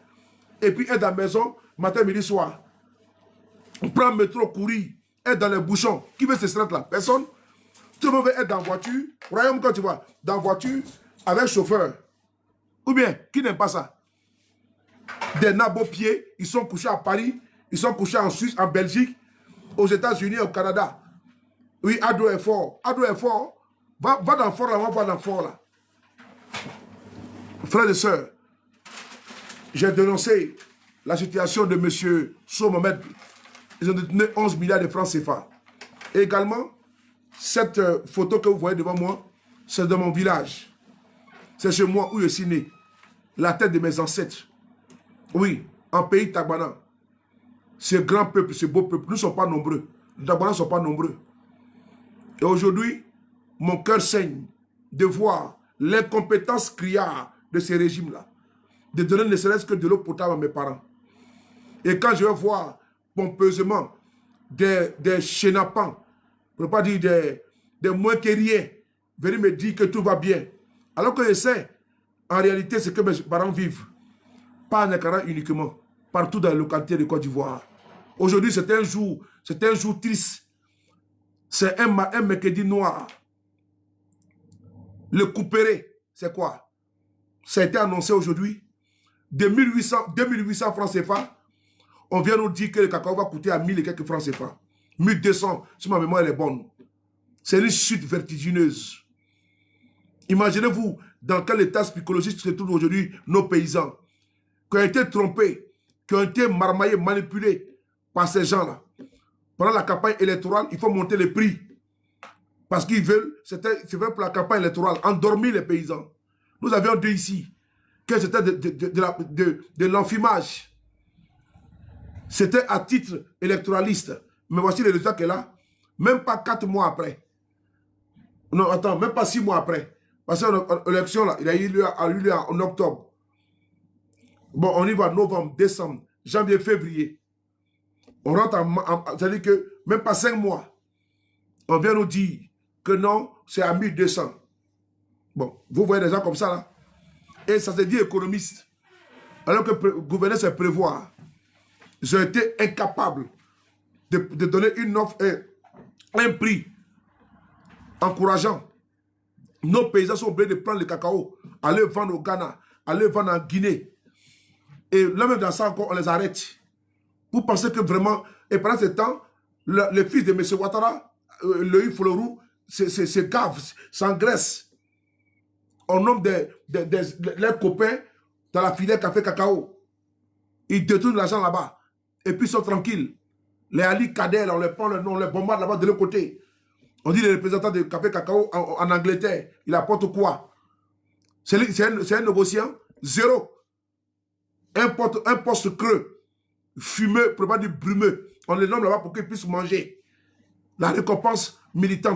Et puis être dans la maison, matin, midi, soir. Prendre le métro, courir, être dans les bouchons. Qui veut se stresser là? Personne. Tout le monde veut être dans la voiture. Royaume, quand tu vois, dans la voiture, avec chauffeur. Ou bien, qui n'aime pas ça? Des nabos pieds, ils sont couchés à Paris, ils sont couchés en Suisse, en Belgique, aux États-Unis, au Canada. Oui, Ado est fort. Ado est fort. Va dans le fort là, on va dans le fort là. Frères et sœurs, j'ai dénoncé la situation de M. Somomed. Ils ont détenu 11 milliards de francs CFA. Et également, cette photo que vous voyez devant moi, c'est de mon village. C'est chez moi où je suis né. La tête de mes ancêtres. Oui, en pays Tagbana. Ce grand peuple, ce beau peuple, nous ne sommes pas nombreux. Les Tagbana ne sont pas nombreux. Et aujourd'hui, mon cœur saigne de voir l'incompétence criarde de ces régimes-là. De donner ne serait-ce que de l'eau potable à mes parents. Et quand je vais voir pompeusement des chénapans, pour ne pas dire des moins que rien, venir me dire que tout va bien. Alors que je sais, en réalité, c'est que mes parents vivent. Pas en Akara uniquement, partout dans les localités de Côte d'Ivoire. Aujourd'hui, c'est un jour triste. C'est un mercredi noir. Le couperet, c'est quoi? Ça a été annoncé aujourd'hui. De 2800 francs CFA, on vient nous dire que le cacao va coûter à 1000 et quelques francs CFA. 1200, si ma mémoire est bonne. C'est une chute vertigineuse. Imaginez-vous dans quel état psychologique se trouvent aujourd'hui nos paysans, qui ont été trompés, qui ont été marmaillés, manipulés par ces gens-là. Pendant la campagne électorale, il faut monter les prix. Parce qu'ils veulent, c'était pour la campagne électorale, endormir les paysans. Nous avions dit ici que c'était de l'enfumage. C'était à titre électoraliste. Mais voici le résultat qu'elle a. Même pas 4 mois après. Non, attends, même pas 6 mois après. Parce que l'élection, là, il a eu lieu en octobre. Bon, on y va novembre, décembre, janvier, février. On rentre c'est-à-dire que même pas 5 mois. On vient nous dire que non, c'est à 1200. Bon, vous voyez des gens comme ça, là. Et ça se dit économiste. Alors que le gouvernement sait prévoir. Ils ont été incapables de donner une offre, un prix encourageant. Nos paysans sont obligés de prendre le cacao, aller vendre au Ghana, aller vendre en Guinée. Et là même dans ça encore, on les arrête. Vous pensez que vraiment, et pendant ce temps, le fils de M. Ouattara, le Folorou, se gave, s'engraisse. On nomme leurs copains dans la filière café cacao. Ils détournent l'argent là-bas. Et puis ils sont tranquilles. Les Ali Kader, on les prend le nom, on les bombarde là-bas de l'autre côté. On dit les représentants de café cacao en Angleterre, il apporte quoi? C'est un négociant, zéro. Un poste creux, fumeux, pour ne pas dire brumeux. On les nomme là-bas pour qu'ils puissent manger. la récompense militante.